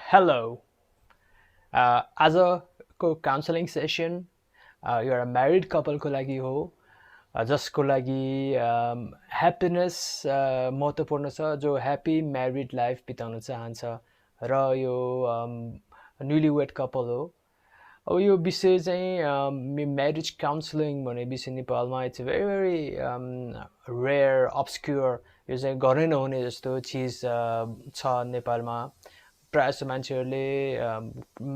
Hello. आजको counselling session एउटा married कपलको लागि हो जसको लागि ह्याप्पिनेस महत्त्वपूर्ण छ जो ह्याप्पी म्यारिड लाइफ बिताउन चाहन्छ र यो न्युली वेड कपल हो अब यो विषय चाहिँ म्यारिज काउन्सलिङ भन्ने विषय नेपालमा इट्स भेरी भेरी रेयर अब्सक्योर यो चाहिँ गर्नै नहुने जस्तो चिज छ नेपालमा प्रायः जस्तो मान्छेहरूले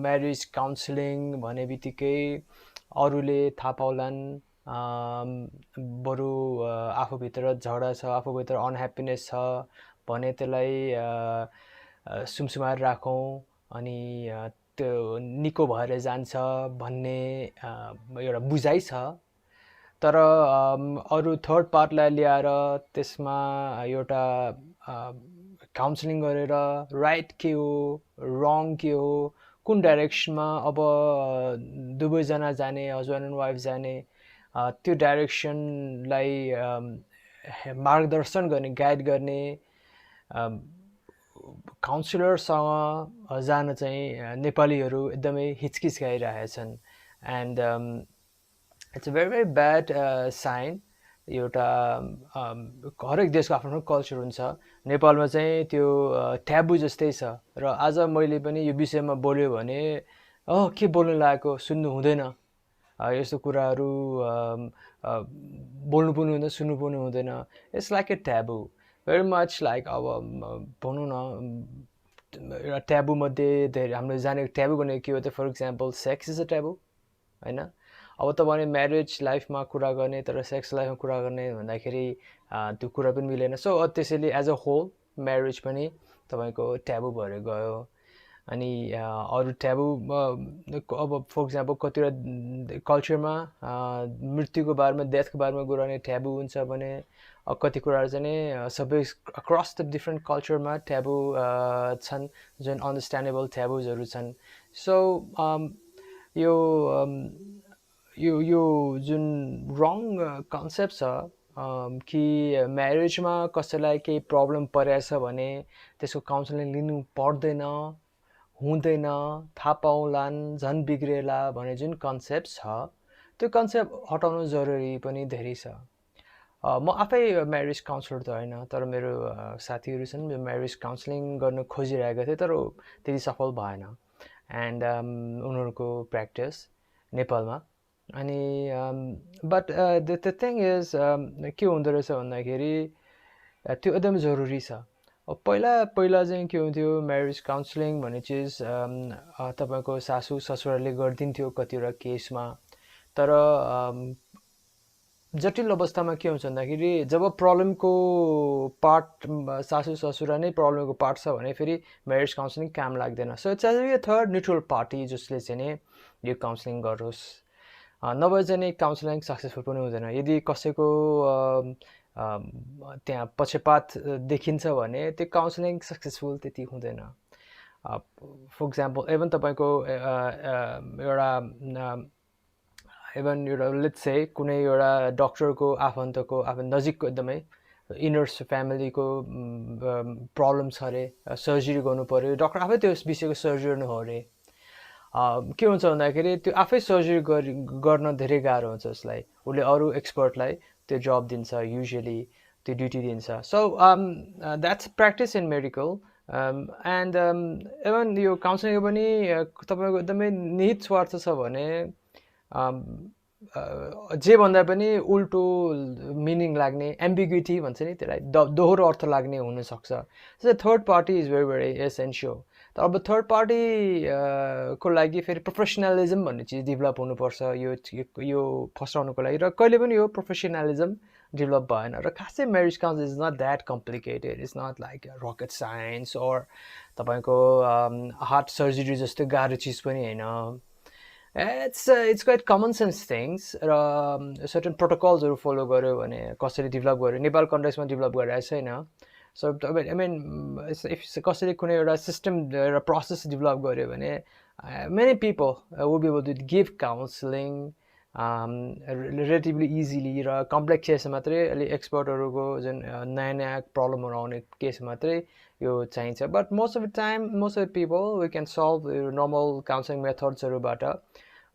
म्यारिज काउन्सिलिङ भने बित्तिकै अरूले थाहा पाउलान् बरु आफूभित्र झगडा छ आफूभित्र अनह्याप्पिनेस छ भने त्यसलाई सुमसुमाएर राखौँ अनि त्यो निको भएर जान्छ भन्ने एउटा बुझाइ छ तर अरू थर्ड पार्टलाई ल्याएर त्यसमा एउटा काउन्सिलिङ गरेर राइट के हो रङ के हो कुन डाइरेक्सनमा अब दुवैजना जाने हस्बेन्ड एन्ड वाइफ जाने त्यो डाइरेक्सनलाई मार्गदर्शन गर्ने गाइड गर्ने काउन्सिलरसँग जान चाहिँ नेपालीहरू एकदमै हिचकिचाइरहेछन् and it's a very very bad sign एउटा हरेक देशको आफ्नो आफ्नो कल्चर हुन्छ नेपालमा चाहिँ त्यो ट्याबु जस्तै छ र आज मैले पनि यो विषयमा बोल्यो भने के बोल्नु लागेको सुन्नु हुँदैन यस्तो कुराहरू बोल्नु पनि हुँदैन सुन्नु पनि हुँदैन it's like a taboo very much like अब भनौँ न एउटा ट्याबुमध्ये धेरै हामीले जानेको ट्याबु भनेको के हो त for example sex is a taboo होइन अब तपाईँले म्यारिज लाइफमा कुरा गर्ने तर सेक्स लाइफमा कुरा गर्ने भन्दाखेरि त्यो कुरा पनि मिलेन सो त्यसैले एज अ होल म्यारिज पनि तपाईँको ट्याबु भएर गयो अनि अरू ट्याबु अब फर इक्जाम्पल कतिवटा कल्चरमा मृत्युको बारेमा डेथको बारेमा कुरा गर्ने ट्याबु हुन्छ भने कति कुराहरू चाहिँ सबै अक्रस द डिफ्रेन्ट कल्चरमा ट्याबु छन् जुन अन्डरस्ट्यान्डेबल ट्याबुजहरू छन् सो यो यो जुन रङ कन्सेप्ट छ कि म्यारिजमा कसैलाई केही प्रब्लम परेछ भने त्यसको काउन्सिलिङ लिनु पर्दैन हुँदैन थाहा पाउलान् झन् बिग्रेला भन्ने जुन कन्सेप्ट छ त्यो कन्सेप्ट हटाउनु जरुरी पनि धेरै छ म आफै म्यारिज काउन्सिलर त होइन तर मेरो साथीहरू छन् जो म्यारिज काउन्सिलिङ गर्न खोजिरहेका थिए तर त्यति सफल भएन एन्ड उनीहरूको प्र्याक्टिस नेपालमा अनि बट द थिङ इज के हुँदो रहेछ भन्दाखेरि त्यो एकदम जरुरी छ पहिला चाहिँ के हुन्थ्यो म्यारिज काउन्सिलिङ भन्ने चिज तपाईँको सासू ससुराले गरिदिन्थ्यो कतिवटा केसमा तर जटिल अवस्थामा के हुन्छ भन्दाखेरि जब प्रब्लमको पार्ट सासू ससुरा नै प्रब्लमको पार्ट छ भने फेरि म्यारिज काउन्सिलिङ काम लाग्दैन so it's a third neutral party जसले चाहिँ नि यो काउन्सिलिङ गरोस् नभए चाहिँ नि काउन्सिलिङ सक्सेसफुल पनि हुँदैन यदि कसैको त्यहाँ पक्षपात देखिन्छ भने त्यो काउन्सिलिङ सक्सेसफुल त्यति हुँदैन फर इक्जाम्पल इभन तपाईँको एउटा इभन एउटा लेट्स से कुनै एउटा डक्टरको आफन्तको नजिकको एकदमै इनर्स फ्यामिलीको प्रब्लम छ अरे सर्जरी गर्नु पऱ्यो डक्टर आफै त्यो विषयको सर्जरी गर्नु हो अरे के हुन्छ भन्दाखेरि त्यो आफै सर्जरी गर्न धेरै गाह्रो हुन्छ उसलाई उसले अरू एक्सपर्टलाई त्यो जब दिन्छ युजुअली त्यो ड्युटी दिन्छ so that's practice in medical and even यो काउन्सिलिङ पनि तपाईँको एकदमै निहित स्वार्थ छ भने जे भन्दा पनि उल्टो मिनिङ लाग्ने एम्बिग्युटी भन्छ नि त्यसलाई दोहोरो अर्थ लाग्ने हुनसक्छ so third party is very very essential तर अब थर्ड पार्टी को लागि फेरि प्रोफेसनलिजम भन्ने चिज डेभलप हुनुपर्छ यो फस्टाउनुको लागि र कहिले पनि यो प्रोफेसनलिजम डेभलप भएन र खासै marriage counselling is not that complicated it's not like rocket science or तपाईँको हार्ट सर्जरी जस्तो गाह्रो चिज पनि होइन it's quite common sense things र सर्टेन प्रोटोकल्सहरू फलो गर्यो भने कसरी डेभलप गर्यो नेपाल कन्टेक्समा डेभलप गरिरहेको छैन सो आई मिन इफ कसरी कुनै एउटा सिस्टम एउटा प्रोसेस डेभलप गर्यो भने many people would be able to give counselling relatively easily र कम्प्लेक्स केस मात्रै अलि एक्सपर्टहरूको जुन नयाँ नयाँ प्रब्लमहरू आउने केस मात्रै यो चाहिन्छ but most of the time most of the people we can solve normal counselling मेथड्सहरूबाट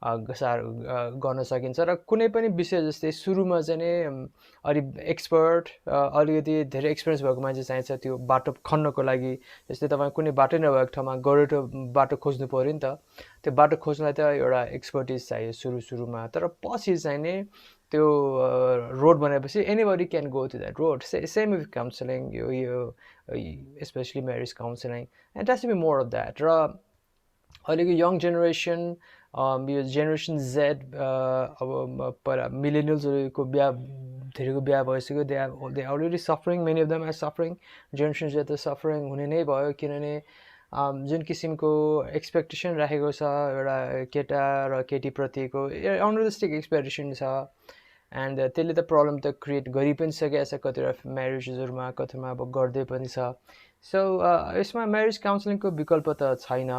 गर्न सकिन्छ र कुनै पनि विषय जस्तै सुरुमा चाहिँ नै अलिक एक्सपर्ट अलिकति धेरै एक्सपिरियन्स भएको मान्छे चाहिन्छ त्यो बाटो खन्नको लागि जस्तै तपाईँ कुनै बाटो नभएको ठाउँमा गोरेटो बाटो खोज्नु पऱ्यो नि त त्यो बाटो खोज्नलाई त एउटा एक्सपर्टिज चाहियो सुरुमा तर पछि चाहिँ नै त्यो रोड बनाएपछि anybody can go to that road same with counselling यो specially marriage counselling and that's be more of that र अहिलेको यङ जेनेरेसन यो जेनेरेसन जेड अब पर मिलेनियल्सहरूको बिहा धेरैको बिहा भइसक्यो they already suffering many of them are suffering generation Z त सफरिङ हुने नै भयो किनभने जुन किसिमको एक्सपेक्टेसन राखेको छ एउटा केटा र केटीप्रतिको अनरियलिस्टिक एक्सपेक्टेसन छ एन्ड त्यसले त प्रब्लम त क्रिएट गरि पनि सकेको छ कतिवटा म्यारेजेसहरूमा कतिमा अब गर्दै पनि छ सो यसमा म्यारेज काउन्सिलिङको विकल्प त छैन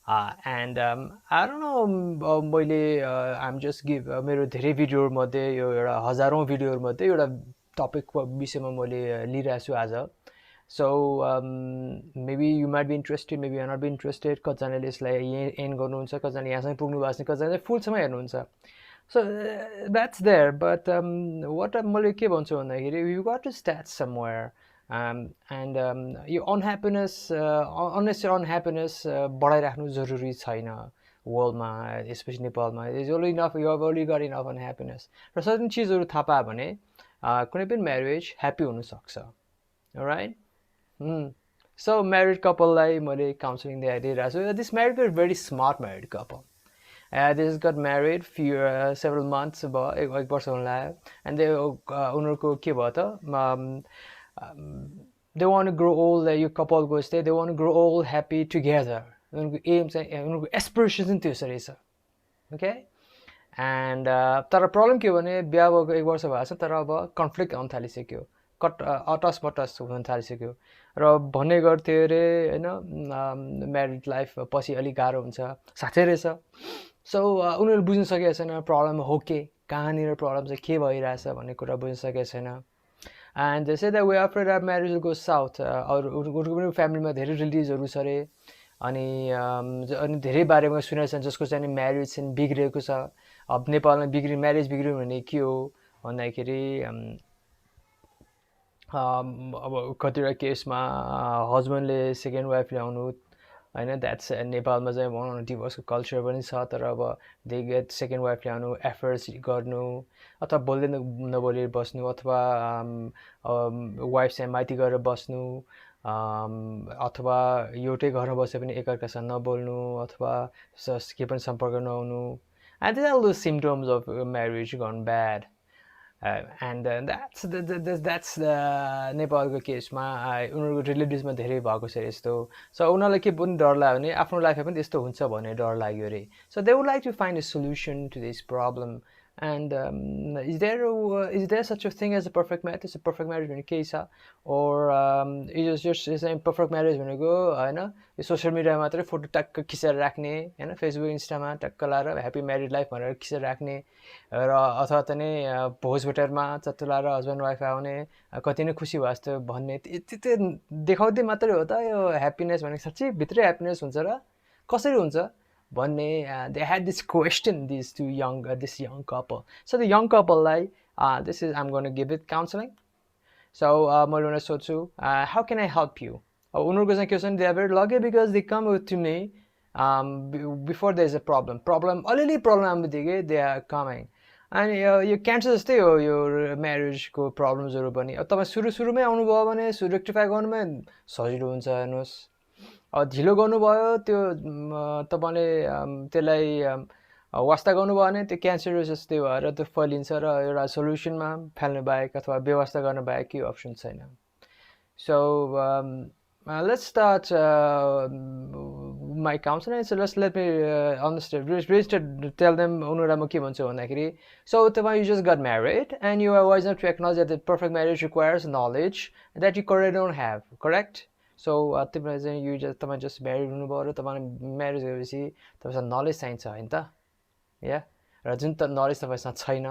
एन्ड आई डोन्ट नो मैले आइम जस्ट गिभ मेरो धेरै भिडियोहरूमध्ये यो एउटा हजारौँ भिडियोहरूमध्ये एउटा टपिकको विषयमा मैले लिइरहेको छु आज so maybe you might be interested maybe you not be interested कतिजनाले यसलाई यहीँ एन्ड गर्नुहुन्छ कतिजना यहाँसम्म पुग्नु भएको छ कतिजनाले फुलसम्म हेर्नुहुन्छ so that's there but what मैले के भन्छु भन्दाखेरि you got to start somewhere and यो अनह्याप्पिनेस अननेसेसरी अनह्याप्पिनेस बढाइराख्नु जरुरी छैन वर्ल्डमा स्पेसली नेपालमा is only enough you have only got enough unhappiness र सर्टेन चिजहरू थाहा पायो भने कुनै पनि म्यारेज ह्याप्पी हुनसक्छ राइट सो म्यारिड कपललाई मैले काउन्सिलिङ दिइरहेको छु this married is very smart married couple this got married several months भयो एक वर्ष हुन लाग्यो एन्ड उनीहरूको के भयो त they want to grow old यो कपलको यस्तै they want to grow old happy together उनीहरूको एम चाहिँ उनीहरूको एस्पिरेसन चाहिँ त्यसरी रहेछ ओके एन्ड तर प्रब्लम के हो भने बिहा भएको एक वर्ष भएको छ तर अब कन्फ्लिक्ट आउन थालिसक्यो अटस मटस हुन थालिसक्यो र भन्ने गर्थ्यो अरे होइन म्यारिड लाइफ पछि अलिक गाह्रो हुन्छ साँच्चै रहेछ सो उनीहरूले बुझ्न सकेको छैन प्रब्लम हो के कहाँनिर प्रब्लम चाहिँ के भइरहेछ भन्ने कुरा बुझ्न सकेको छैन and they say that we are afraid our marriage will go south उनीहरूको पनि फ्यामिलीमा धेरै रिलेटिभ्सहरू छ अरे अनि धेरै बारेमा सुनेको छन् जसको चाहिँ म्यारिज चाहिँ बिग्रेको छ अब नेपालमा म्यारिज बिग्रियो भने के हो भन्दाखेरि अब कतिवटा केसमा हस्बेन्डले सेकेन्ड वाइफ ल्याउनु होइन द्याट्स नेपालमा चाहिँ भनौँ न डिभोर्सको कल्चर पनि छ तर अब दे गेट सेकेन्ड वाइफ ल्याउनु एफर्ट्स गर्नु अथवा बोल्दै नबोलेर बस्नु अथवा वाइफ चाहिँ माइती गएर बस्नु अथवा एउटै घरमा बसे पनि एकअर्कासँग नबोल्नु अथवा के पनि सम्पर्क नहुनु and this are the symptoms of marriage gone bad and that's नेपालको केसमा उनीहरूको रिलेटिभ्समा धेरै भएको छ यस्तो सो उनीहरूलाई के पनि डर लाग्यो भने आफ्नो लाइफमा पनि त्यस्तो हुन्छ भन्ने डर लाग्यो अरे so they would like to find a solution to this problem and is there such a thing as a perfect marriage? Is a perfect marriage भने केही छ or is just perfect marriage भनेको होइन यो सोसियल मिडियामा मात्रै photo टक्क खिचेर राख्ने होइन फेसबुक इन्स्टामा टक्क लाएर ह्याप्पी म्यारिड लाइफ भनेर खिचेर राख्ने र अथवा त नै भोज भेटेरमा चट्ट लाएर हस्बेन्ड वाइफ आउने कति नै खुसी भयो जस्तो भन्ने त्यो देखाउँदै मात्रै हो त यो ह्याप्पिनेस भनेको साँच्चै भित्रै ह्याप्पिनेस हुन्छ र कसरी हुन्छ भन्ने they had this question this young couple so the young couple like this is I'm going to give it counseling so मैले उनीहरूलाई सोध्छु how can I help you उनीहरूको चाहिँ के छ भने they are very lucky because they come to me before there is a problem अलिअलि problem आउने बित्तिकै they are coming अनि यो क्यान्सर जस्तै हो यो म्यारेजको प्रब्लम्सहरू पनि अब तपाईँ सुरुमै आउनुभयो भने रेक्टिफाई गर्नुमै सजिलो हुन्छ हेर्नुहोस् ढिलो गर्नुभयो त्यो तपाईँले त्यसलाई वास्ता गर्नुभयो भने त्यो क्यान्सर जस्तै भएर त्यो फैलिन्छ र एउटा सोल्युसनमा फाल्नु बाहेक अथवा व्यवस्था गर्न बाहेक केही अप्सन छैन so let's start my counseling so let me understand tell them उनीहरूलाई म के भन्छु भन्दाखेरि so तपाईँ you just got married and you are wise enough to acknowledge that the perfect marriage requires knowledge that you currently don't have correct so तिमीलाई चाहिँ तपाईँ just married हुनुभयो र तपाईँलाई म्यारेज गरेपछि तपाईँसँग नलेज चाहिन्छ होइन त या र जुन त नलेज तपाईँसँग छैन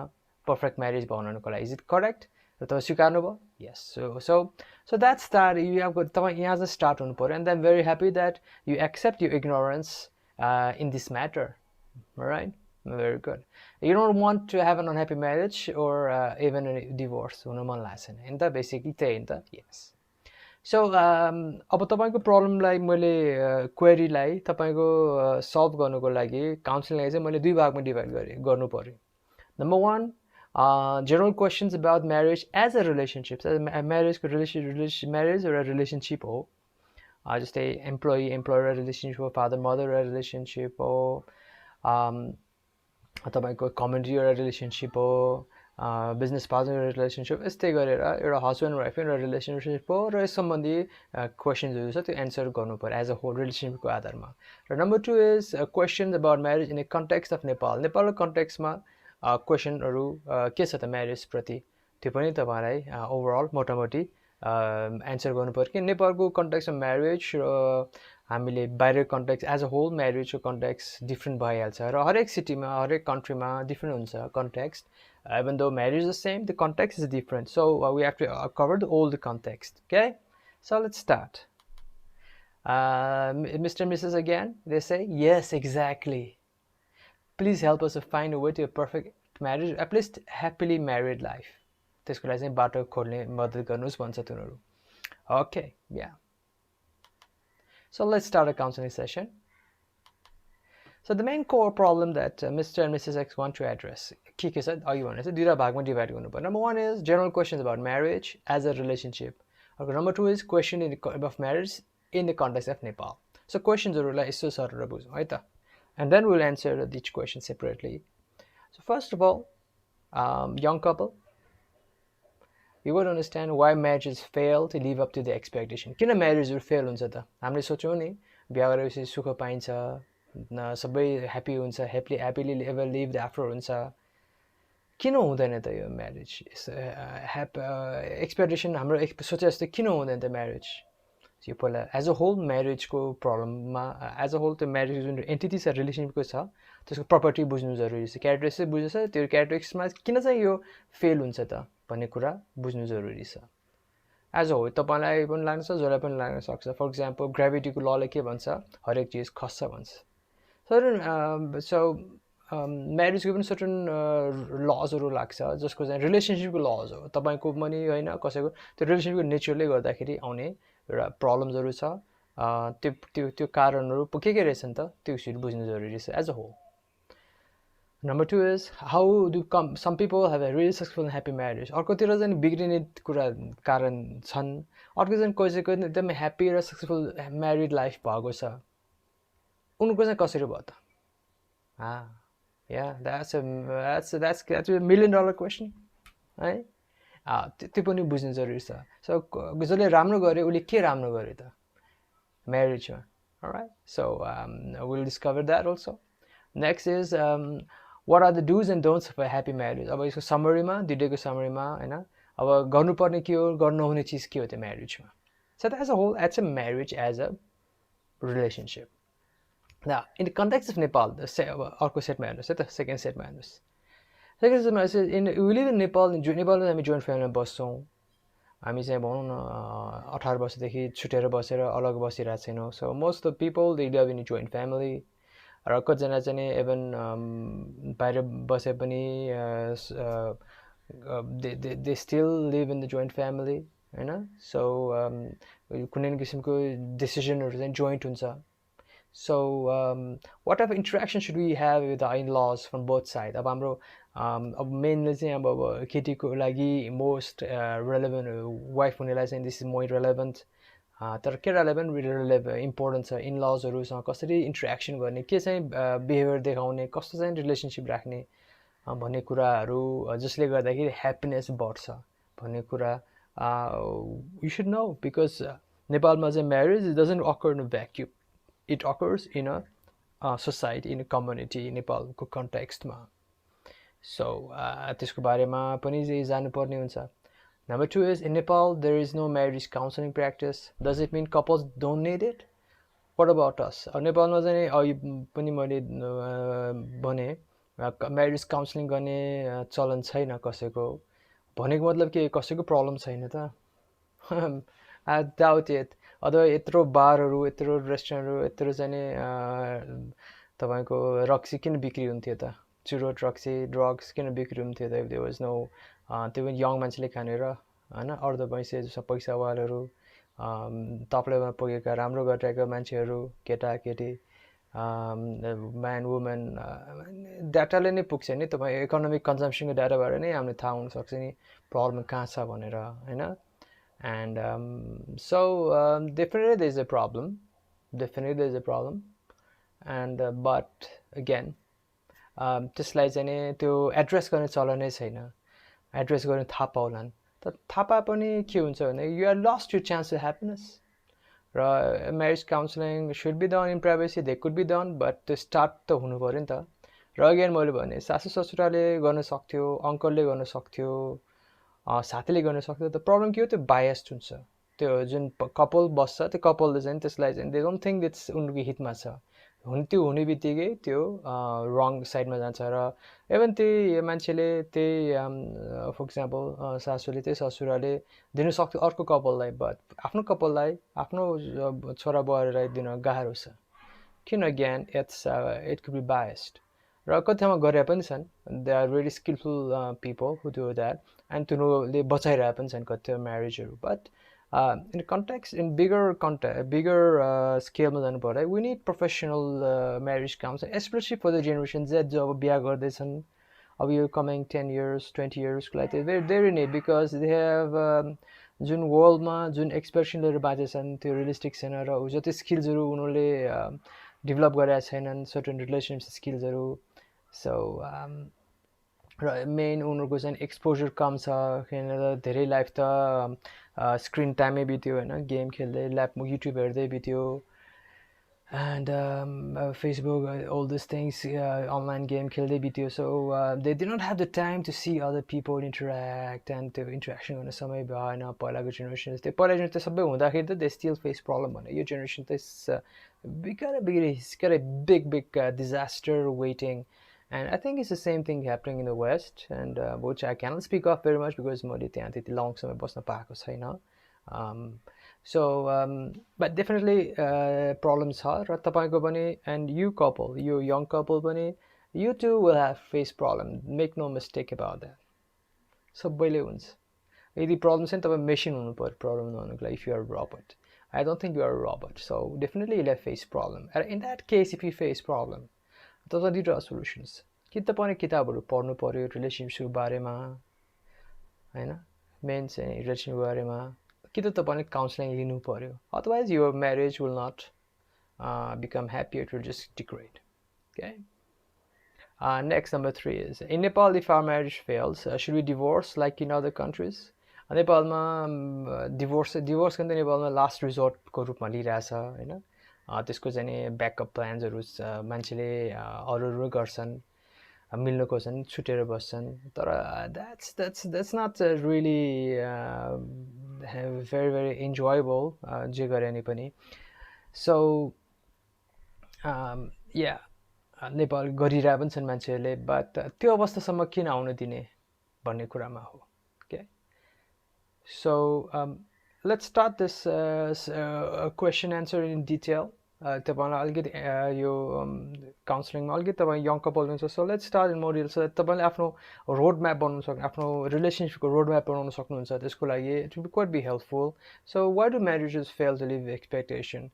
पर्फेक्ट म्यारेज बनाउनुको लागि इज इट करेक्ट र तपाईँ स्वीकार्नुभयो Yes, so that's that. You have got तपाईँ यहाँ चाहिँ start हुनु पर्यो, and I'm very happy that you accept your ignorance in this matter. All right, very good. You don't want to have an unhappy marriage or even a divorce हुन मन लाग्छ नि त, basically त्यही नि त. Yes. So अब तपाईँको प्रब्लमलाई मैले क्वेरीलाई तपाईँको सल्भ गर्नुको लागि काउन्सिलिङलाई चाहिँ मैले दुई भागमा डिभाइड गर्नु पर्यो. Number one, general questions about marriage as a relationship. So marriage marriage or a relationship हो. जस्तै employee employer relationship हो, father mother relationship हो, तपाईँको community एउटा relationship हो, बिजनेस पार्टनर रिलेसनसिप, यस्तै गरेर एउटा हस्बेन्ड वाइफ एउटा रिलेसनसिप हो र यस सम्बन्धी क्वेसन्सहरू छ त्यो एन्सर गर्नु पर्यो एज अ होल रिलेसनसिपको आधारमा. र number two is questions about marriage in a context of Nepal. नेपालको कन्टेक्स्टमा क्वेसनहरू के छ त म्यारेजप्रति, त्यो पनि तपाईँलाई ओभरअल मोटामोटी एन्सर गर्नु पर्यो कि नेपालको कन्टेक्स्टमा म्यारेज र हामीले बाहिरको कन्टेक्स्ट एज अ होल म्यारेजको कन्टेक्स्ट डिफ्रेन्ट भइहाल्छ र हरेक सिटीमा हरेक कन्ट्रीमा डिफ्रेन्ट हुन्छ context. Even though marriage is the same, the context is different. So we have to cover all the context. Okay, so let's start. Mr. and Mrs. again, they say yes, exactly. Please help us to find a way to a perfect marriage, at least happily married life. त्यसको लागि चाहिँ बाटो खोल्ने मद्दत गर्नुहोस् भन्छ तिनीहरू. Okay, yeah. So let's start a counseling session. So the main core problem that Mr. and Mrs. X want to address, के छ अघि भने चाहिँ दुईवटा भागमा डिभाइड गर्नु पर्यो. Number one is general questions about marriage as a relationship. Okay, number two is question of marriage in the context of Nepal. So questions-हरूलाई यसो सरेर बुझौँ है त. And then we'll answer each question separately. So first of all, young couple, you would understand why marriages fail to live up to the expectation. किन म्यारेजहरू fail हुन्छ त? हामीले सोच्यौँ नि बिहा गरेपछि सुख पाइन्छ, सबै ह्याप्पी हुन्छ, ह्याप्पिली एभर लिभ्ड आफ्टर हुन्छ. किन हुँदैन त यो म्यारेज? एक्सपेक्टेसन हाम्रो सोचे जस्तो किन हुँदैन त म्यारेज? यो पहिला एज अ होल म्यारेजको प्रब्लममा एज अ होल त्यो म्यारेज जुन एन्टिटी छ रिलेसनसिपको छ त्यसको प्रपर्टी बुझ्नु जरुरी छ, क्यारेक्टरिस्टिक बुझ्नु छ, त्यो क्यारेक्टरिस्टिक्समा किन चाहिँ यो फेल हुन्छ त भन्ने कुरा बुझ्नु जरुरी छ. एज अ होल तपाईँलाई पनि लाग्छ, जसलाई पनि लाग्न सक्छ. फर इक्जाम्पल ग्राभिटीको लले के भन्छ? हरेक चिज खस्छ भन्छ. So म्यारेजको पनि सर्टन लजहरू लाग्छ जसको चाहिँ रिलेसनसिपको लज हो, तपाईँको पनि होइन कसैको, त्यो रिलेसनसिपको नेचरले गर्दाखेरि आउने एउटा प्रब्लम्सहरू छ. त्यो कारणहरू के रहेछ नि त त्यो विषयहरू बुझ्नु जरुरी छ as a whole. Number two is how do some people have a really successful and happy marriage. अर्कोतिर चाहिँ बिग्रिने कुरा कारण छन्, अर्को चाहिँ कसैको एकदमै ह्याप्पी र सक्सेसफुल म्यारिड लाइफ भएको छ, उनको चाहिँ कसरी भयो त? Yeah, that's a $1,000,000 question, है? त्यो पनि बुझ्नु जरुरी छ. सो जसले राम्रो गर्यो उसले के राम्रो गर्यो त म्यारेजमा. Alright, so we'll discover that also. Next is what are the do's and don'ts of a happy marriage. अब यसको समरीमा, दुईटैको समरीमा हैन, अब गर्नुपर्ने के हो, गर्नु नहुने चिज के हो त्यो म्यारेजमा. So as a whole, that's a marriage as a relationship. Now, in the context of Nepal, अर्को सेटमा हेर्नुहोस् है त, सेकेन्ड सेटमा हेर्नुहोस्. सेकेन्ड सेटमा we live in Nepal. नेपालमा हामी जोइन्ट फ्यामिलीमा बस्छौँ. हामी चाहिँ भनौँ न 18 वर्षदेखि छुटेर बसेर अलग बसिरहेको छैनौँ. So most of the people they live in a joint family. र कतिजना चाहिँ इभन बाहिर बसे पनि they still live in the joint family, हैन. So कुनै किसिमको डिसिजनहरू चाहिँ जोइन्ट हुन्छ. So what type of interaction should we have with the in-laws from both sides? अब हाम्रो अब मेनली चाहिँ अब केटीको लागि मोस्ट रेलेभेन्ट, वाइफ हुनेलाई चाहिँ दिस इज मोर रेलेभेन्ट. तर के रेलेभेन्ट इम्पोर्टेन्ट छ इन-लजहरूसँग कसरी इन्ट्रेक्सन गर्ने, के चाहिँ बिहेभियर देखाउने, कस्तो चाहिँ रिलेसनसिप राख्ने भन्ने कुराहरू जसले गर्दाखेरि ह्याप्पिनेस बढ्छ भन्ने कुरा यु सुड नो. बिकज नेपालमा चाहिँ marriage doesn't occur in a vacuum, it occurs in a society, in a community, नेपालको कन्टेक्स्टमा. सो त्यसको बारेमा पनि जानुपर्ने हुन्छ. Number two is in Nepal there is no marriage counseling practice. Does it mean couples don't need it? What about us? नेपालमा चाहिँ अघि पनि मैले भने म्यारेज काउन्सिलिङ गर्ने चलन छैन कसैको. भनेको मतलब के कसैको प्रब्लम छैन त? I doubt it. अथवा यत्रो बारहरू, यत्रो रेस्टुरेन्टहरू, यत्रो चाहिँ नि तपाईँको रक्सी किन बिक्री हुन्थ्यो त? चुरोट रक्सी ड्रग्स किन बिक्री हुन्थ्यो त? इफ देयर वाज नो, त्यो पनि यङ मान्छेले खाने र होइन, अर्ध पैसे जस्तो पैसावालहरू, तप्लेमा पुगेका राम्रो गरिरहेका मान्छेहरू, केटाकेटी, म्यान वुमेन, डाटाले नै पुग्छ नि। तपाईँ इकोनोमिक कन्जम्सनको डाटाबाट नै हामीले थाहा हुनसक्छ नि प्रब्लम कहाँ छ भनेर, होइन? And so definitely there's a problem. Definitely there's a problem. And but again, त्यसलाई चाहिँ नि त्यो एड्रेस गर्ने चलनै छैन। एड्रेस गर्न थाहा पाउलान्। तर थाहा पाए पनि के हुन्छ भने you are lost your chance of happiness. र marriage counselling should be done in privacy, they could be done, but त्यो स्टार्ट त हुनु पऱ्यो नि त। र अगेन मैले भने सासू ससुराले गर्न सक्थ्यो, अङ्कलले गर्न सक्थ्यो, साथीले गर्न सक्थ्यो। त प्रब्लम के हो, त्यो बायस्ड हुन्छ। त्यो जुन कपाल बस्छ त्यो कपालले चाहिँ त्यसलाई चाहिँ दे डोन्ट थिङ्क इट्स उनीहरूको हितमा छ। त्यो हुने बित्तिकै त्यो रङ साइडमा जान्छ। र इभन त्यही मान्छेले त्यही फर इक्जाम्पल सासूले त्यही ससुराले दिनु सक्थ्यो अर्को कपाललाई, बट आफ्नो कपाललाई आफ्नो छोरा बुहारीलाई दिन गाह्रो छ। किन? ज्ञान इट कुड बी बायस्ड। र कति ठाउँमा गरे पनि छन्, they are very skilful people who do that, and तिनीहरूले बचाइरहेको पनि छन् कति म्यारेजहरू। But in context in bigger स्केलमा जानु पर्दा we need professional marriage council, specially for the generation Z जो अब बिहा गर्दैछन्। अब यो कमिङ 10 years 20 yearsको लागि चाहिँ very need, because they have जुन वर्ल्डमा जुन एक्सपेक्टेसन लिएर बाँचेछन् त्यो रियलिस्टिक छैन। र जति स्किल्सहरू उनीहरूले डेभलप गरेका छैनन्, सर्टेन रिलेसनसिप स्किल्सहरू। सो र मेन उनीहरूको चाहिँ एक्सपोजर कम छ, किनभने धेरै लाइफ त स्क्रिन टाइमै बित्यो होइन, गेम खेल्दै, युट्युब हेर्दै बित्यो, and Facebook, all these things, online game खेल्दै बित्यो। So they did not have the time to see other people interact, and त्यो interaction गर्ने समय भएन पहिलाको जेनेरेसन। त्यो पहिला जेनेरेसन त सबै हुँदाखेरि त they still face problem भने यो जेनेरेसन त it's got a big disaster waiting. And I think it's the same thing happening in the West, and which I cannot speak of very much because मैले त्यहाँ त्यति long समय बस्न पाएको छैन। So but definitely problem छ। र तपाईँको पनि, and you couple, you young couple पनि, you too will have face problem, make no mistake about that। सबैले हुन्छ। यदि प्रब्लम छ नि तपाईँ मेसिन हुनु पर्यो प्रब्लम नहुनुको लागि। If you are robot, I don't think you are a robot, so definitely you'll have face problem। And in that case, if you face problem, those are दुईवटा सोल्युसन्स। कि तपाईँले किताबहरू पढ्नु पर्यो रिलेसनसिपको बारेमा, होइन, मेन चाहिँ रिलेसनसिपको बारेमा, कि त तपाईँले काउन्सिलिङ लिनु पर्यो। Otherwise your marriage will not become happy, it will just degrade। Okay। Next, number 3 is, in Nepal, if our marriage fails, should we divorce like in other countries? नेपालमा डिभोर्स गर्ने नेपालमा लास्ट रिजोर्टको रूपमा लिइरहेछ होइन। त्यसको चाहिँ नि ब्याकअप प्लान्सहरू मान्छेले अरू गर्छन्, मिल्न खोज्छन्, छुटेर बस्छन्। तर that's not really very enjoyable जे गरे नि पनि। सो या नेपाल गरिरहेको पनि छन् मान्छेहरूले, बट त्यो अवस्थासम्म किन आउन दिने भन्ने कुरामा हो। Okay, so let's start this question answer in detail. तपाईँलाई अलिकति यो काउन्सिलिङमा अलिकति तपाईँ यङ कपल हुनुहुन्छ, so let's start in more detail, so तपाईँले आफ्नो रोड म्याप बनाउनु सक्नु, आफ्नो रिलेसनसिपको रोड म्याप बनाउन सक्नुहुन्छ। त्यसको लागि it will quite be helpful. So why do marriages fail to live expectation?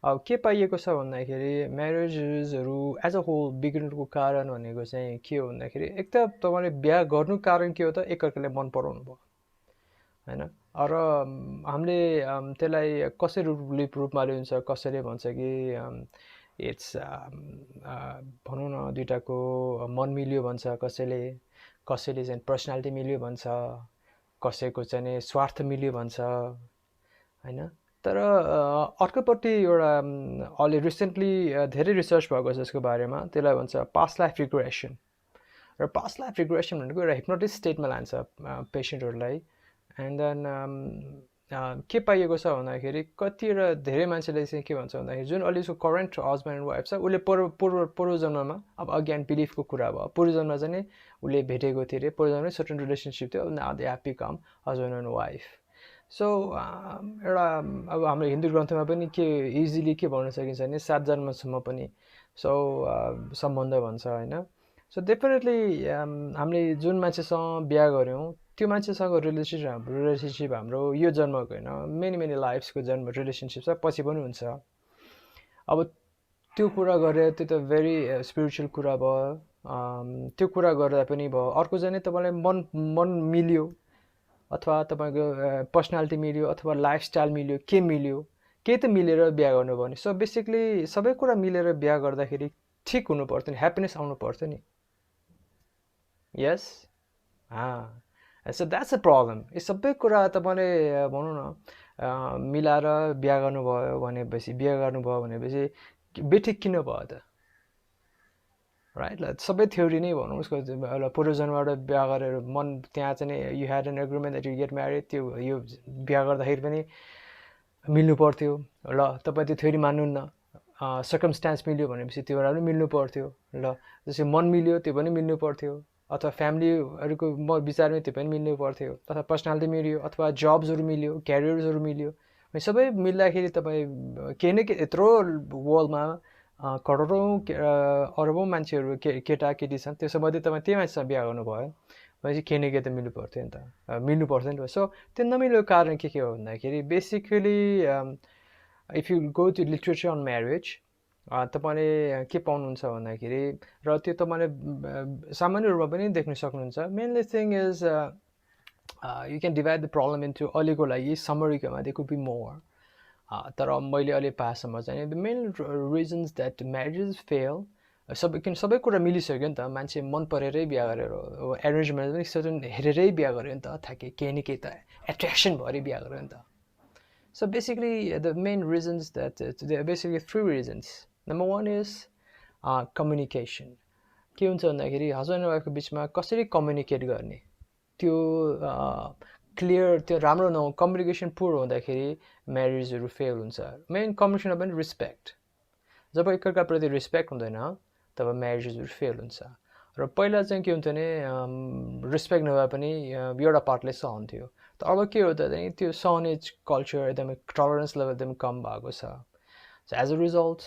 अब के पाइएको छ भन्दाखेरि म्यारेजेसहरू एज अ होल बिग्रिनुको कारण भनेको चाहिँ के हो भन्दाखेरि, एक त तपाईँले बिहा गर्नुको कारण के हो त, एकअर्कालाई मन पराउनु भयो होइन। र हामीले त्यसलाई कसरी रूपमा लिन्छ, कसैले भन्छ कि इट्स भनौँ न दुइटाको मन मिल्यो भन्छ, कसैले चाहिँ पर्सनालिटी मिल्यो भन्छ, कसैको चाहिँ स्वार्थ मिल्यो भन्छ होइन। तर अर्कोपट्टि एउटा अहिले रिसेन्टली धेरै रिसर्च भएको छ यसको बारेमा, त्यसलाई भन्छ पास्ट लाइफ रिग्रेसन। र पास्ट लाइफ रिग्रेसन भनेको एउटा हिप्नोटिक स्टेटमा लान्छ पेसेन्टहरूलाई, एन्ड देन के पाइएको छ भन्दाखेरि कतिवटा धेरै मान्छेले चाहिँ के भन्छ भन्दाखेरि जुन अहिले उसको करेन्ट हस्बेन्ड एन्ड वाइफ छ उसले पूर्व जन्ममा अब अगेन बिलिफको कुरा भयो पूर्व जन्ममा चाहिँ उसले भेटेको थियो अरे पूर्व जन्ममै सर्टन रिलेसनसिप थियो now they have become husband and wife so एउटा अब हाम्रो हिन्दू ग्रन्थमा पनि के इजिली के भन्न सकिन्छ भने 7 जन्मसम्म पनि सो सम्बन्ध भन्छ होइन सो डेफिनेटली हामीले जुन मान्छेसँग बिहा गऱ्यौँ त्यो मान्छेसँग रिलेसनसिप हाम्रो यो जन्मको होइन मेनी मेनी लाइफ्सको जन्म रिलेसनसिप छ पछि पनि हुन्छ अब त्यो कुरा गरेर त्यो त भेरी स्पिरिचुअल कुरा भयो त्यो कुरा गर्दा पनि भयो अर्को चाहिँ तपाईँलाई मन मिल्यो अथवा तपाईँको पर्सनालिटी मिल्यो अथवा लाइफस्टाइल मिल्यो के मिल्यो केही त मिलेर बिहा गर्नुभयो नि सो बेसिकली सबै कुरा मिलेर बिहा गर्दाखेरि ठिक हुनु पर्थ्यो नि ह्याप्पिनेस आउनु पर्थ्यो नि yes so that's a problem यो सबै कुरा तपाईँले भनौँ न मिलाएर बिहा गर्नुभयो भनेपछि बेठिक किन भयो त राइट ल सबै थ्योरी नै भनौँ उसको एउटा पूर्व जन्मबाट बिहा गरेर मन त्यहाँ चाहिँ you had an agreement that you get married त्यो यो बिहा गर्दाखेरि पनि मिल्नु पर्थ्यो ल तपाईँ त्यो थ्योरी मान्नुहुन्न सर्कमस्टान्स मिल्यो भनेपछि त्यो पनि मिल्नु पर्थ्यो ल जस्तै मन मिल्यो त्यो पनि मिल्नु पर्थ्यो अथवा फ्यामिलीहरूको विचारमै त्यो पनि मिल्नु पर्थ्यो अथवा पर्सनालिटी मिल्यो अथवा जब्सहरू मिल्यो क्यारियर्सहरू मिल्यो सबै मिल्दाखेरि तपाईँ केही न केही यत्रो वर्ल्डमा करोडौँ अरबौँ मान्छेहरू केटा केटी छन् त्यसमध्ये तपाईँ त्यही मान्छेसँग बिहा गर्नुभयो भनेपछि केही न केही त मिल्नु पर्थ्यो नि त मिल्नु पर्थ्यो नि त सो त्यो नमिलेको कारण के हो भन्दाखेरि basically if you go to literature on marriage तपाईँले के पाउनुहुन्छ भन्दाखेरि र त्यो तपाईँले सामान्य रूपमा पनि देख्न सक्नुहुन्छ mainly thing is you can divide the problem into अहिलेको लागि समरीकोमा दे कुड बी मोर तर मैले अहिले पासम्म चाहिँ the main reasons that marriages fail सबै कुरा मिलिसक्यो नि त मान्छे मन परेरै बिहा गरेर एरेन्ज म्यारेज पनि सर्टन हेरेरै बिहा गर्यो नि त थाके केही न केही त एट्र्याक्सन भएर बिहा गर्यो नि त so basically the main reasons that basically 3 reasons number 1 is communication के हुन्छ भन्दाखेरि हस्बेन्ड एन्ड वाइफको बिचमा कसरी कम्युनिकेट गर्ने त्यो क्लियर त्यो राम्रो कम्युनिकेसन पुर हुँदाखेरि म्यारेजहरू फेल हुन्छ मेन कम्युनिकेसनमा पनि रिस्पेक्ट जब एकअर्काप्रति रिस्पेक्ट हुँदैन तब म्यारेजहरू फेल हुन्छ र पहिला चाहिँ के हुन्थ्यो भने रिस्पेक्ट नभए पनि एउटा पार्टले सहन्थ्यो तर अब के हो त चाहिँ त्यो सहने कल्चर एकदमै टलरेन्स लेभल एकदमै कम भएको छ सो एज अ रिजल्ट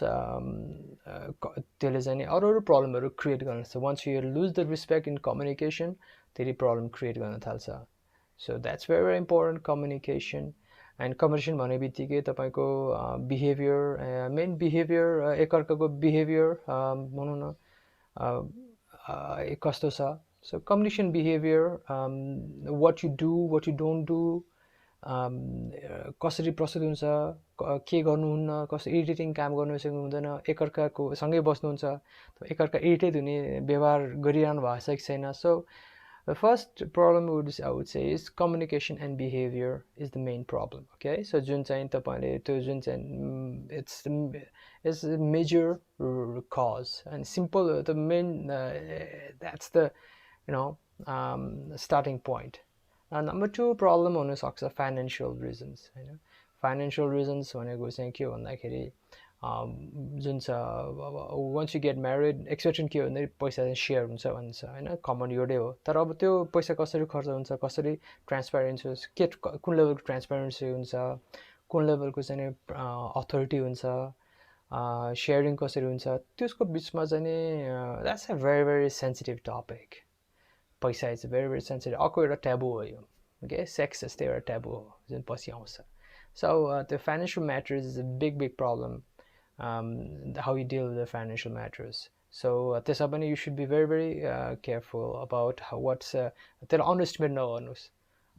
त्यसले चाहिँ अरू प्रब्लमहरू क्रिएट गर्न सक्छ once you lose the respect in communication त्यसले प्रब्लम क्रिएट गर्न थाल्छ so that's very important communication and communication भन्ने बित्तिकै तपाईँको बिहेभियर मेन बिहेभियर एकअर्काको बिहेभियर भनौँ न कस्तो छ so communication behaviour what you do what you don't do कसरी प्रस्तुत हुन्छ के गर्नुहुन्न कस्तो इरिटेटिङ काम गर्नु सक्नुहुँदैन एकअर्काको सँगै बस्नुहुन्छ एकअर्का इरिटेट हुने व्यवहार गरिरहनु भएको छ कि छैन so the first problem I would say is communication and behavior is the main problem. Okay, so जुन चाहिँ तपाईले त्यो जुन चाहिँ it's a major cause and simple the main that's the starting point. Number 2 problem हुन सक्छ financial reasons हैन financial reasons भनेको चाहिँ के भन्दाखेरि जुन छ once you get married expectation के हो भन्दाखेरि पैसा चाहिँ सेयर हुन्छ भन्छ होइन कमन एउटै हो तर अब त्यो पैसा कसरी खर्च हुन्छ कसरी ट्रान्सप्यारेन्सी हुन्छ के कुन लेभलको ट्रान्सप्यारेन्सी हुन्छ कुन लेभलको चाहिँ अथोरिटी हुन्छ सेयरिङ कसरी हुन्छ त्यसको बिचमा चाहिँ नि that's a very very sensitive topic पैसा इज भेरी भेरी सेन्सिटिभ अर्को एउटा ट्याबु हो यो ओके सेक्स जस्तै एउटा ट्याबु हो जुन पछि आउँछ सो त्यो financial matters is a big problem how you deal with the financial matters. So त्यसमा पनि you should be very very careful about what's त्यसलाई अन्डरस्टिमेट नगर्नुहोस्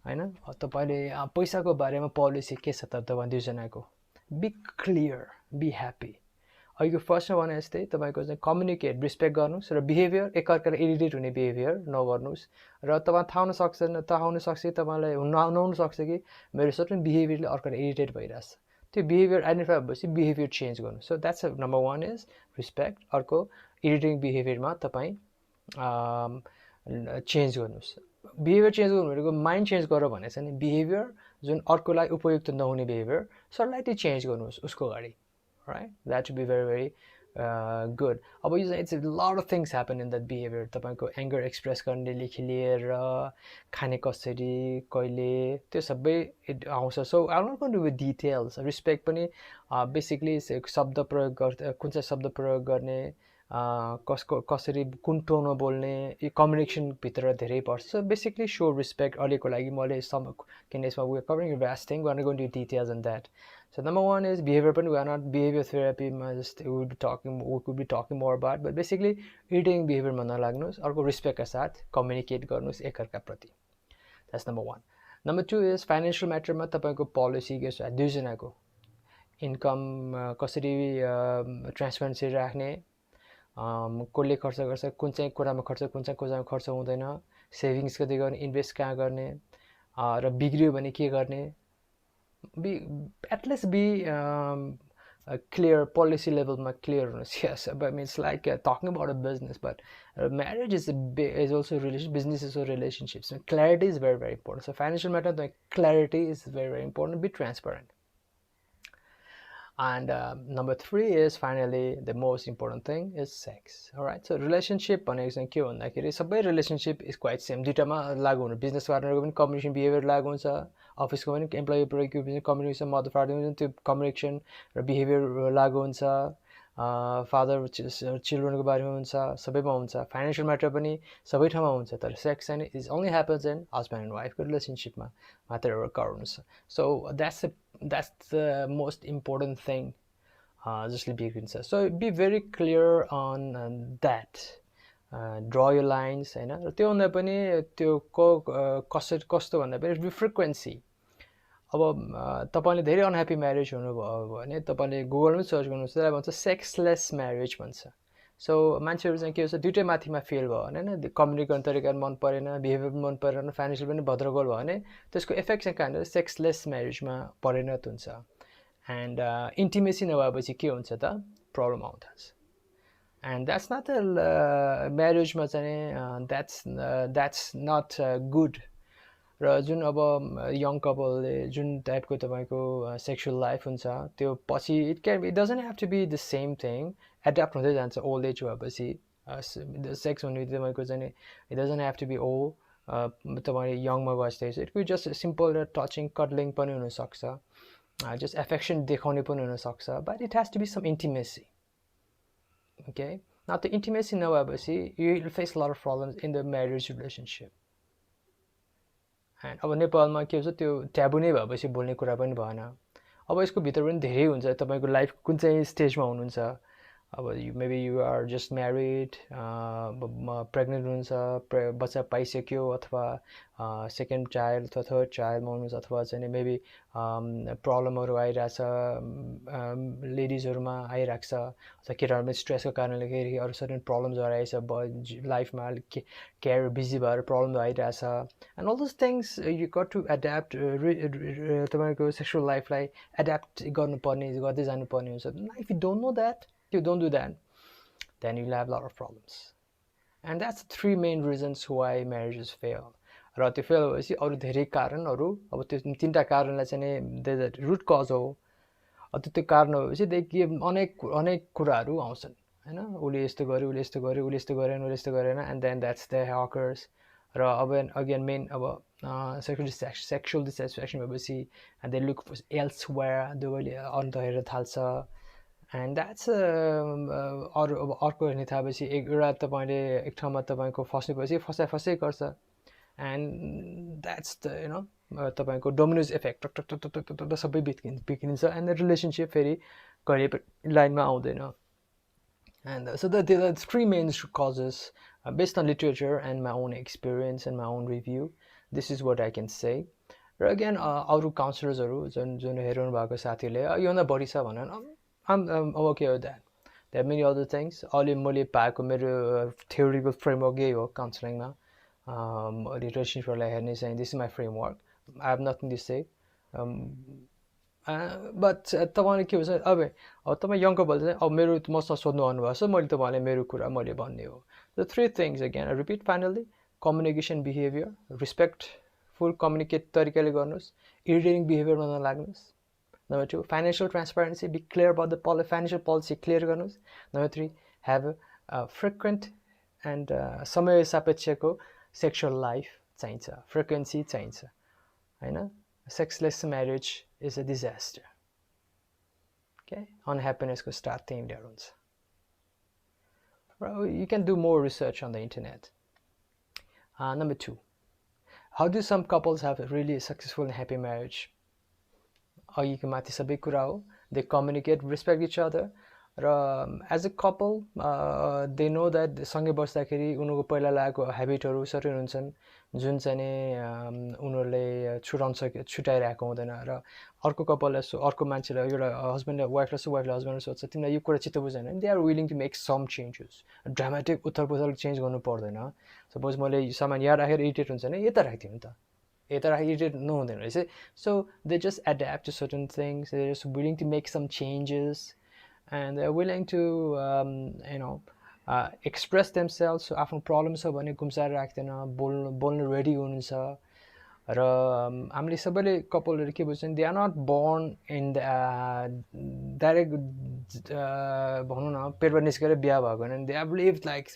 होइन तपाईँले पैसाको बारेमा पोलिसी के छ त तपाईँ दुईजनाको बी क्लियर बी ह्याप्पी अहिलेको फर्स्टमा भने जस्तै तपाईँको चाहिँ कम्युनिकेट रिस्पेक्ट गर्नुहोस् र बिहेभियर एकअर्कालाई इरिटेट हुने बिहेभियर नगर्नुहोस् र तपाईँ थाहा हुनसक्छ कि तपाईँलाई नहुन सक्छ कि मेरो सर्टन बिहेभियरले अर्कालाई इरिटेट भइरहेछ त्यो बिहेभियर आइडेन्टिफाई भएपछि बिहेभियर चेन्ज गर्नु so that's number 1 is respect अर्को इरिटेटिङ बिहेभियरमा तपाईँ चेन्ज गर्नुहोस् बिहेभियर चेन्ज गर्नु भनेको माइन्ड चेन्ज गर भने चाहिँ नि बिहेभियर जुन अर्कोलाई उपयुक्त नहुने बिहेभियर सर्लाइटली चेन्ज गर्नुहोस् उसको अगाडि, right? That would be very very good. अब यो चाहिँ it's lot of things happen in that behaviour. तपाईँको एङ्गर एक्सप्रेस गर्नेदेखि लिएर खाने कसरी कहिले त्यो सबै इट आउँछ. So I not going to with details. Respect पनि बेसिकली शब्द प्रयोग कुन चाहिँ शब्द प्रयोग गर्ने, कसरी कुन टोनमा बोल्ने, यो कम्युनिकेसनभित्र धेरै पर्छ. सो बेसिकली सो रिस्पेक्ट अहिलेको लागि मैले किन यसमा we are covering vast thing, we are going to details in that. So number one is behavior, but we are not behavior therapy. Just we could be talking more about, but basically irritating behavior मा नलाग्नुहोस्, अर्को respect का साथ communicate गर्नुहोस् एकअर्का प्रति. That's number one. Number two is financial matter मा तपाईको policy के छ, दुईजनाको income कसरी transparency राख्ने, कसले खर्च गर्छ, कुन चाहिँ कुरामा खर्च, कुन चाहिँ कुरामा खर्च हुँदैन, savings कति गर्ने, invest कहाँ गर्ने, र बिग्रियो भने के गर्ने. At least be clear, policy level clear. Yes, but I mean, it's like talking about a business, but marriage is also relation, business is also relationships. So clarity is very, very important. So financial matter, the clarity is very, very important. Be transparent. And number three is finally the most important thing is sex. All right. So relationship सबै relationship is quite same. दुईटामा लागु हुन्छ. Business partnerको पनि communication behavior लागु हुन्छ. अफिसको पनि employee पनि communication mother father पनि त्यो communication र behavior लागु हुन्छ. फादर चिल्ड्रेनको बारेमा हुन्छ, सबैमा हुन्छ. फाइनेन्शियल म्याटर पनि सबै ठाउँमा हुन्छ. तर सेक्स चाहिँ is only happens in husband and वाइफको रिलेसनसिपमा मात्र वर्क हुन्छ. So that's the most important thing जसले बिग्रिन्छ. So be very clear on that. Draw यो लाइन्स होइन. र त्योभन्दा पनि त्यो कस्तो भन्दा पनि फ्रिक्वेन्सी. अब तपाईँले धेरै अनह्याप्पी म्यारेज हुनुभयो भने तपाईँले गुगलमै सर्च गर्नुहोस्, त्यसलाई भन्छ सेक्सलेस म्यारेज भन्छ. सो मान्छेहरू चाहिँ के हुन्छ, दुइटै माथिमा फेल भयो भने, होइन, कम्युनिकेट गर्ने तरिका मन परेन, बिहेभियर पनि मन परेन, फाइनेन्सियल पनि भद्रगोल भयो भने त्यसको इफेक्ट चाहिँ कहाँनिर सेक्सलेस म्यारेजमा परिणत हुन्छ. एन्ड इन्टिमेसी नभएपछि के हुन्छ त, प्रब्लम आउँछ. एन्ड द्याट्स नट म्यारेजमा चाहिँ द्याट्स नट गुड. र जुन अब यङ कपलले जुन टाइपको तपाईँको सेक्सुअल लाइफ हुन्छ त्यो पछि it doesn't have to be the same thing. Adapt हुँदै जान्छ ओल्ड एज भएपछि. सेक्स भन्ने तपाईँको चाहिँ it doesn't have to be old. तपाईँ यङमा गएपछि इट कुड जस्ट सिम्पल र टचिङ कटलिङ पनि हुनसक्छ, जस्ट एफेक्सन देखाउने पनि हुनसक्छ. But it has to be some intimacy. Okay, न त्यो इन्टिमेसी नभएपछि you will face lot of problems in the marriage relationship. अब नेपालमा के हुन्छ, त्यो ट्याबु नै भएपछि बोल्ने कुरा पनि भएन. अब यसको भित्र पनि धेरै हुन्छ. तपाईँको लाइफ कुन चाहिँ स्टेजमा हुनुहुन्छ. अब maybe you are just married, pregnant हुनुहुन्छ, बच्चा पाइसक्यो, अथवा सेकेन्ड चाइल्ड अथवा थर्ड चाइल्डमा हुनुहुन्छ, अथवा चाहिँ मेबी प्रब्लमहरू आइरहेछ लेडिजहरूमा आइरहेको छ, अथवा केटाहरूमा स्ट्रेसको कारणले फेरि अरू सर्टेन प्रब्लम्सहरू आइरहेछ लाइफमा, अलिक केयर बिजी भएर प्रब्लम आइरहेछ. And all those things you got to adapt. तपाईँको सेक्सुअल लाइफलाई एड्याप्ट गर्नुपर्ने, गर्दै जानुपर्ने हुन्छ. If you don't know that, you don't do that, then you'll have a lot of problems. And that's the three main reasons why marriages fail. र त्यो fail भएपछि अरू धेरै कारणहरू, अब त्यो तिनवटा कारणलाई चाहिँ रुट कज हो. त्यो कारण भएपछि अनेक कुराहरू आउँछन्, होइन. उसले यस्तो गर्यो, उसले यस्तो गर्यो, उसले यस्तो गरेन, उसले यस्तो गरेन, and then that's the hawkers. र अब अगेन मेन अब सेक्सुअल डिसेटिस्फ्याक्सन भएपछि एन्ड दे लुक एल्सवेयर, दुवैले अन्त हेरेर थाल्छ. एन्ड द्याट्स अर्को हेर्ने थालेपछि एउटा तपाईँले एक ठाउँमा तपाईँको फस्नेपछि फसाइ गर्छ. एन्ड द्याट्स द तपाईँको डोमिनोज इफेक्ट, टक सबै बिग्रिन्छ. एन्ड द रिलेसनसिप फेरि कहिले लाइनमा आउँदैन. And so the three main causes based on literature and my own experience and my own review, this is what I can say. र again अरू काउन्सिलर्सहरू जुन हेर्नु भएको साथीहरूले योभन्दा बढी छ भनेर I'm okay with that. There are many other things. अहिले मैले पाएको मेरो theoretical framework यही हो काउन्सिलिङमा. रिलेसनसिपहरूलाई हेर्ने चाहिँ this is my framework. I have nothing to say. But तपाईँले के हुन्छ, अब तपाईँ यङ कपल चाहिँ अब मेरो मसँग सोध्नु आउनुभएको छ, मैले तपाईँलाई मेरो कुरा मैले भन्ने हो. The three things again I repeat finally, communication behaviour, respectful communicate तरिकाले गर्नुहोस्, irritating behavior नलाग्नुहोस्. Number 2, financial transparency, be clear about the financial policy, clear गर्नुहोस्. Number 3, have a frequent and समय सापेक्षको sexual life चाहिन्छ, frequency चाहिन्छ हैन. Sexless marriage is a disaster. Okay, unhappiness को start त्यहीँबाट हुन्छ. You can do more research on the internet. Number 2, how do some couples have a really successful and happy marriage? अघिको माथि सबै कुरा हो. They communicate, respect each other. र as a couple they know that सँगै बस्दाखेरि उनीहरूको पहिला लागेको हेबिटहरू सर्टेन हुन्छन् जुन चाहिँ नि उनीहरूले छुटाइरहेको हुँदैन. र अर्को कपललाई अर्को मान्छेलाई एउटा हस्बेन्ड वाइफलाई हस्बेन्डले सोध्छ तिमीलाई यो कुरा चित्त बुझ्दैन. They are willing to make some changes. Dramatic उथल चेन्ज गर्नु पर्दैन. सपोज मैले सामान यहाँ राखेर इरिटेट हुन्छ भने यता राखिदिउँ त, यता राखेर इरिटेट नहुँदैन रहेछ. So they just adapt to certain things. They just willing to make some changes and they're willing to express themselves. So आफ्नो प्रब्लम छ भने घुम्साएर राख्दैन, बोल्न रेडी हुनुहुन्छ. र हामीले सबैले कपलहरू के बुझ्छन्, they are not born in direct भनौँ न पेटबाट निस्केर बिहा भएको होइन. They have lived like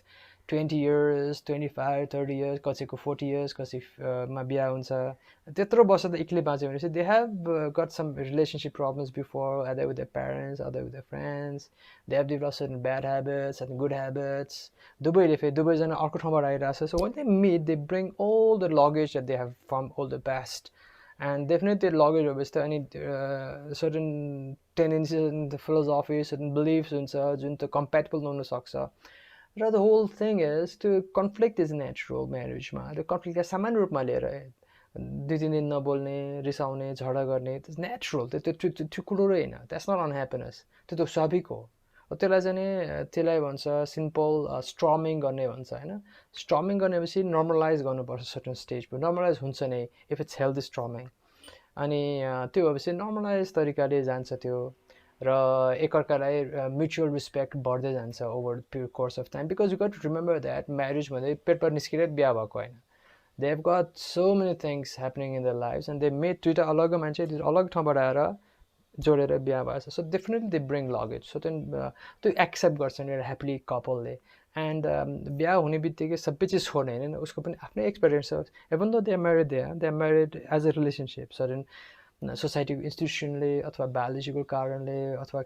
20 years, 25, 30 years, कसैको 40 years, कसैमा बिहा हुन्छ. त्यत्रो वर्ष त एक्लै बाँच्यो भनेपछि they have got some relationship problems before, either with their parents, either with their friends. They have developed certain bad habits, certain good habits. दुवैजना अर्को ठाउँबाट आइरहेछ. So when they meet, they bring all the luggage that they have from all the past. And definitely luggage obviously any certain tendencies and the philosophy, certain beliefs हुन्छ जुन त compatible हुन सक्छ. र the whole thing is to conflict is natural marriageमा. त्यो कन्फ्लिक्टलाई सामान्य रूपमा लिएर 2-3 दिन नबोल्ने, रिसाउने, झगडा गर्ने, इट्स नेचुरल. त्यो कुरो होइन. That's not unhappiness. त्यो त स्वाभाविक हो. त्यसलाई भन्छ सिम्पल स्ट्रमिङ गर्ने भन्छ होइन. स्ट्रमिङ गर्नेपछि नर्मलाइज गर्नुपर्छ सर्टन स्टेजमा. नर्मलाइज हुन्छ नै इफ इट्स हेल्दी स्ट्रमिङ. अनि त्यो भएपछि नर्मलाइज तरिकाले जान्छ त्यो. र एकअर्कालाई म्युचुअल रिस्पेक्ट बढ्दै जान्छ over the course of time. Because you got to remember that marriage भन्दै पेटबाट निस्केर बिहा भएको होइन. They have got so many things happening in the life and they made दुइटा अलग मान्छे अलग ठाउँबाट आएर जोडेर बिहा भएको छ. So definitely they bring luggage. So त्यो एक्सेप्ट गर्छन् एउटा ह्याप्पी कपलले. एन्ड बिहा हुने बित्तिकै सबै चिज छोड्ने होइन. उसको पनि आफ्नै एक्सपिरियन्स छ. Even though they are married as a relationship. Certain सोसाइटीको इन्स्टिट्युसनले अथवा बायोलोजिकल कारणले अथवा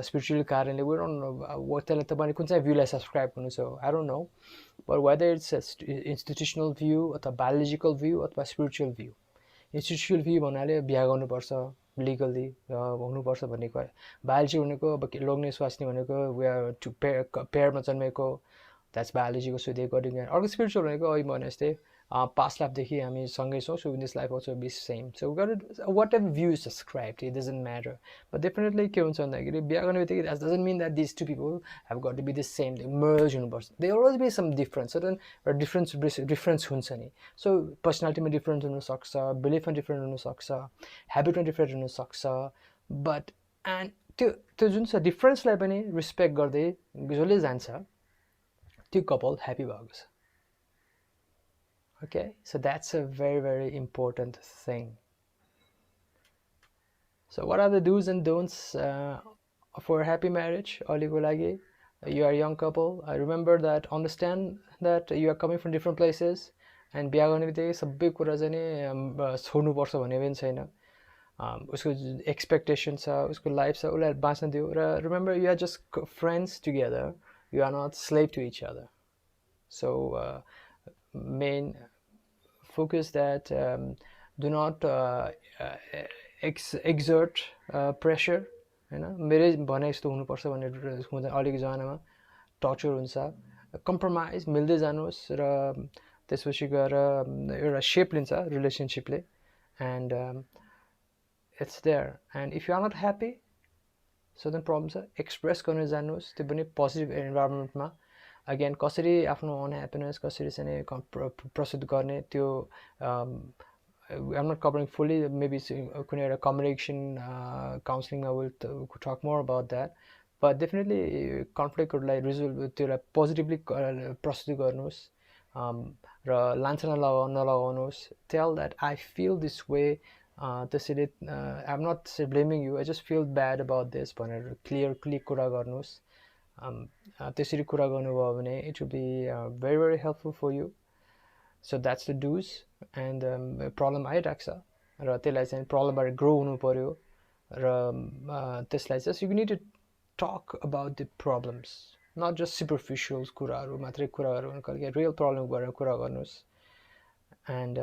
स्पिरिचुअल कारणले त्यसलाई तपाईँले कुन चाहिँ भ्यूलाई सब्सक्राइब गर्नु छ I don't know. But whether it's institutional view अथवा बायोलोजिकल भ्यू अथवा स्पिरिचुअल भ्यू. इन्स्टिट्युसनल भ्यू भन्नाले बिहा गर्नुपर्छ लिगल्ली हुनुपर्छ भनेको. बायोलोजी भनेको अब लोग्ने स्वास्नी भनेको वी आर टु पेयरमा जन्मेको, द्याट्स बायोलोजीको. So they getting. अर्को स्पिरिचुअल भनेको अघि भने जस्तै past लाइफदेखि हामी सँगै छौँ. So in this life also be same. So whatever view subscribe it doesn't matter. But definitely के हुन्छ भन्दाखेरि बिहा गर्ने बित्तिकै that doesn't mean that this two people have got to be the same. Merge हुनुपर्छ. They always be some difference. Certain difference हुन्छ नि. So पर्सनालिटीमा डिफ्रेन्स हुनसक्छ, बिलिफमा डिफ्रेन्ट हुनसक्छ, हेबिटमा डिफ्रेन्ट हुनसक्छ. बट एन्ड त्यो जुन छ डिफ्रेन्सलाई पनि रिस्पेक्ट गर्दै जसले जान्छ त्यो कपल ह्याप्पी भएको छ. Okay, so that's a very, very important thing. So what are the do's and don'ts for a happy marriage? You are a young couple. I remember that, understand that you are coming from different places. And बिहा गर्ने बित्तिकै सबै कुरा चाहिँ नि छोड्नुपर्छ भन्ने पनि छैन. उसको एक्सपेक्टेसन छ, उसको लाइफ छ, उसलाई बाँच्न दियो. र remember, you are just friends together. You are not slave to each other. So main focus that do not exert pressure हैन. मेरै भने जस्तो हुनुपर्छ भन्ने हुँदैन. अहिलेको जमानामा टर्चर हुन्छ. कम्प्रोमाइज मिल्दै जानुहोस् र त्यसपछि गएर एउटा सेप लिन्छ रिलेसनसिपले. And it's there. And if you are not happy certain problem छ एक्सप्रेस गर्न जानुहोस्. त्यो पनि पोजिटिभ इन्भाइरोमेन्टमा. अगेन कसरी आफ्नो अनह्याप्पिनेस कसरी चाहिँ प्रस्तुत गर्ने त्यो I'm not covering fully. Maybe कुनै एउटा कम्युनिकेसन काउन्सिलिङमा will talk more about that. But definitely कन्फ्लिक्टहरूलाई रिजोल्भ त्यसलाई पोजिटिभली प्रस्तुत गर्नुहोस् र लान्छना नलगाउनुहोस्. Tell that I feel this way त्यसैले I'm not blaming you, I just feel bad about this भनेर क्लियरली कुरा गर्नुहोस्. त्यसरी कुरा गर्नुभयो भने it will be very very helpful for you. So that's the do's. And problem आइरहेको छ र त्यसलाई चाहिँ प्रब्लमबाट ग्रो हुनु पऱ्यो र त्यसलाई चाहिँ you need to talk about the problems, not just superficial कुराहरू मात्रै कुरा गर्नु, कहिले रियल प्रब्लम गरेर कुरा गर्नुहोस्. And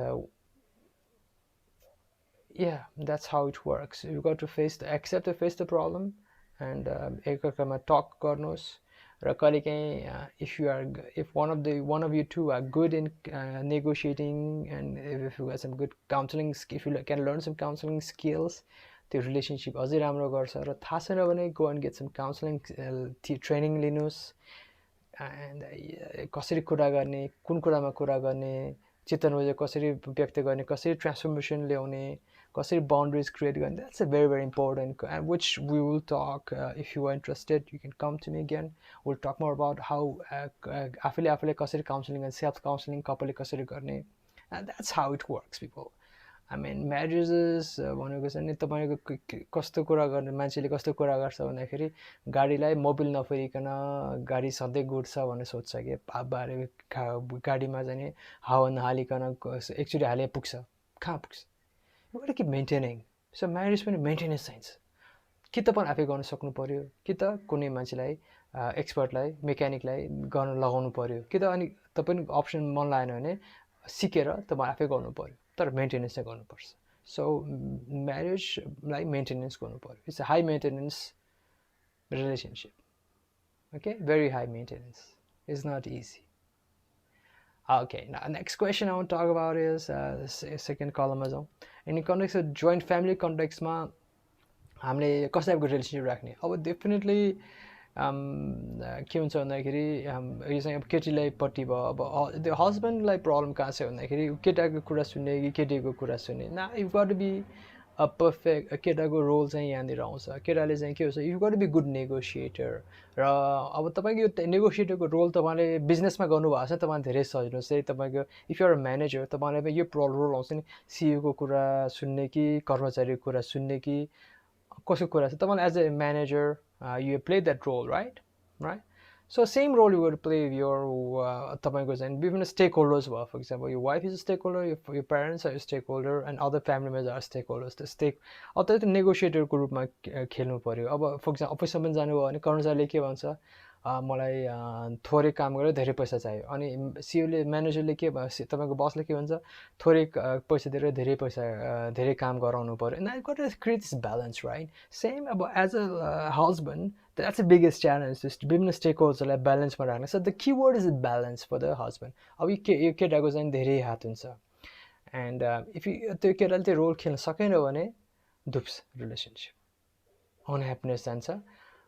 yeah, that's how it works. You got to accept to face the problem, and एकअर्कामा talk गर्नुहोस्. र कहिलेकाहीँ if one of you two are good in negotiating, and if you got some good counseling, if you can learn some counseling skills, त्यो relationship अझै राम्रो गर्छ. र थाहा छैन भने go and get some counseling training लिनुहोस्. एन्ड कसरी कुरा गर्ने, कुन कुरामा कुरा गर्ने, चेतन कसरी व्यक्त गर्ने, कसरी ट्रान्सफर्मेसन ल्याउने, कसरी बाउन्ड्रिज क्रिएट गर्ने. That's a very very important, and which we will talk. If you are interested you can come to me again. Will talk more about how आफूले आफूलाई कसरी काउन्सिलिङ एन्ड सेल्फ काउन्सिलिङ कपालले कसरी गर्ने. That's how it works people. I mean marriages भनेको चाहिँ नि तपाईँको कस्तो कुरा गर्ने, मान्छेले कस्तो कुरा गर्छ भन्दाखेरि गाडीलाई मोबिल नफेरिकन गाडी सधैँ गुड्छ भनेर सोध्छ कि बारे गाडीमा चाहिँ नि हावा नहालिकन एकचोटि हाले पुग्छ, कहाँ पुग्छ. You got to keep maintaining. So marriage पनि मेन्टेनेन्स चाहिन्छ. कि तपाईँ आफै गर्न सक्नु पऱ्यो, कि त कुनै मान्छेलाई एक्सपर्टलाई मेकानिकलाई गर्न लगाउनु पऱ्यो, कि त अनि तपाईँ अप्सन मन लागेन भने सिकेर तपाईँ आफै गर्नु पऱ्यो, तर मेन्टेनेन्स चाहिँ गर्नुपर्छ. सो म्यारेजलाई मेन्टेनेन्स गर्नु पऱ्यो. It's a high maintenance relationship. Okay, very high maintenance. It's not easy. Okay, now next question I want to talk about is second column as well. In the context of joint family context ma हामीले कस्तो टाइपको relationship राख्ने. अब definitely के हुन्छ भन्दाखेरि यो चाहिँ अब केटीलाई पट्टि भयो. अब त्यो हस्बेन्डलाई प्रब्लम कहाँ छ भन्दाखेरि केटाको कुरा सुन्ने कि केटीको कुरा सुन्ने. ना you got to be a perfect. केटाको रोल चाहिँ यहाँनिर आउँछ. केटाले चाहिँ के हुन्छ, you got to be good negotiator. र अब तपाईँको यो नेगोसिएटरको रोल तपाईँले बिजनेसमा गर्नुभएको छ तपाईँले धेरै सजिलो चाहिँ तपाईँको इफ युआर अ म्यानेजर तपाईँलाई यो रोल आउँछ नि, सिइओको कुरा सुन्ने कि कर्मचारीको कुरा सुन्ने कि कसको कुरा छ. तपाईँले as a manager you play that role, right. So same role you would play with your तपाईँको चाहिँ विभिन्न स्टेक होल्डर्स भयो. For example your wife is a stakeholder, your parents are a stakeholder, and other family members are stakeholders. The stake अब त नेगोसिएटरको रूपमा खेल्नु पऱ्यो. अब फर इक्जाम्पल अफिसमा पनि जानुभयो भने कर्मचारीले के भन्छ, मलाई थोरै काम गरेर धेरै पैसा चाहियो. अनि सिओले म्यानेजरले के भन्छ, तपाईँको बसले के भन्छ, थोरै पैसा दिएर धेरै काम गराउनु पऱ्यो. And I got to create this balance, right. Same अब as a husband that's the biggest challenge, just विभिन्न स्टेक होल्डर्सलाई ब्यालेन्समा राख्ने. So the key word is balance for the husband. अब यो केटाको चाहिँ धेरै हात हुन्छ. एन्ड इफ त्यो केटाले त्यो रोल खेल्न सकेन भने डुब्स रिलेसनसिप, अनह्याप्पिनेस जान्छ.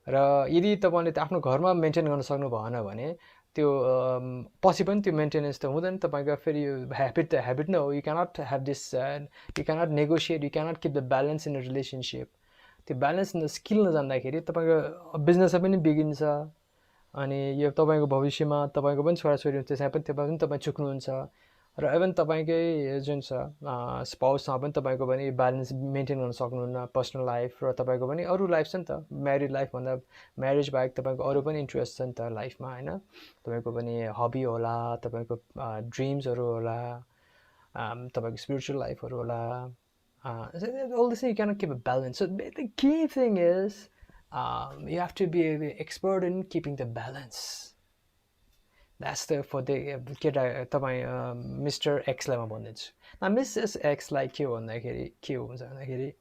र यदि तपाईँले आफ्नो घरमा मेन्टेन गर्न सक्नु भएन भने त्यो पछि पनि त्यो मेन्टेनेन्स त हुँदैन. तपाईँको फेरि यो ह्याबिट नै हो. You cannot have this, you cannot negotiate, you cannot keep the balance in a relationship. त्यो ब्यालेन्स स्किल नजान्दाखेरि तपाईँको बिजनेसमा पनि बिग्रिन्छ. अनि यो तपाईँको भविष्यमा तपाईँको पनि छोराछोरी हुन्छ, त्यसमा पनि तपाईँ चुक्नुहुन्छ. र इभन तपाईँकै जुन छ स्पाउससँग पनि तपाईँको पनि ब्यालेन्स मेन्टेन गर्न सक्नुहुन्न, पर्सनल लाइफ र तपाईँको पनि अरू लाइफ छ नि त. म्यारिड लाइफभन्दा म्यारिज बाहेक तपाईँको अरू पनि इन्ट्रेस्ट छ नि त लाइफमा, होइन. तपाईँको पनि हबी होला, तपाईँको ड्रिम्सहरू होला, तपाईँको स्पिरिचुअल लाइफहरू होला. All this you cannot keep a balance. So the key thing is you have to be an expert in keeping the balance. That's the for the Mr. X लाई म भनिदिन्छु. Now Mrs. X लाई के भन्दाखेरि के हुन्छ भन्दाखेरि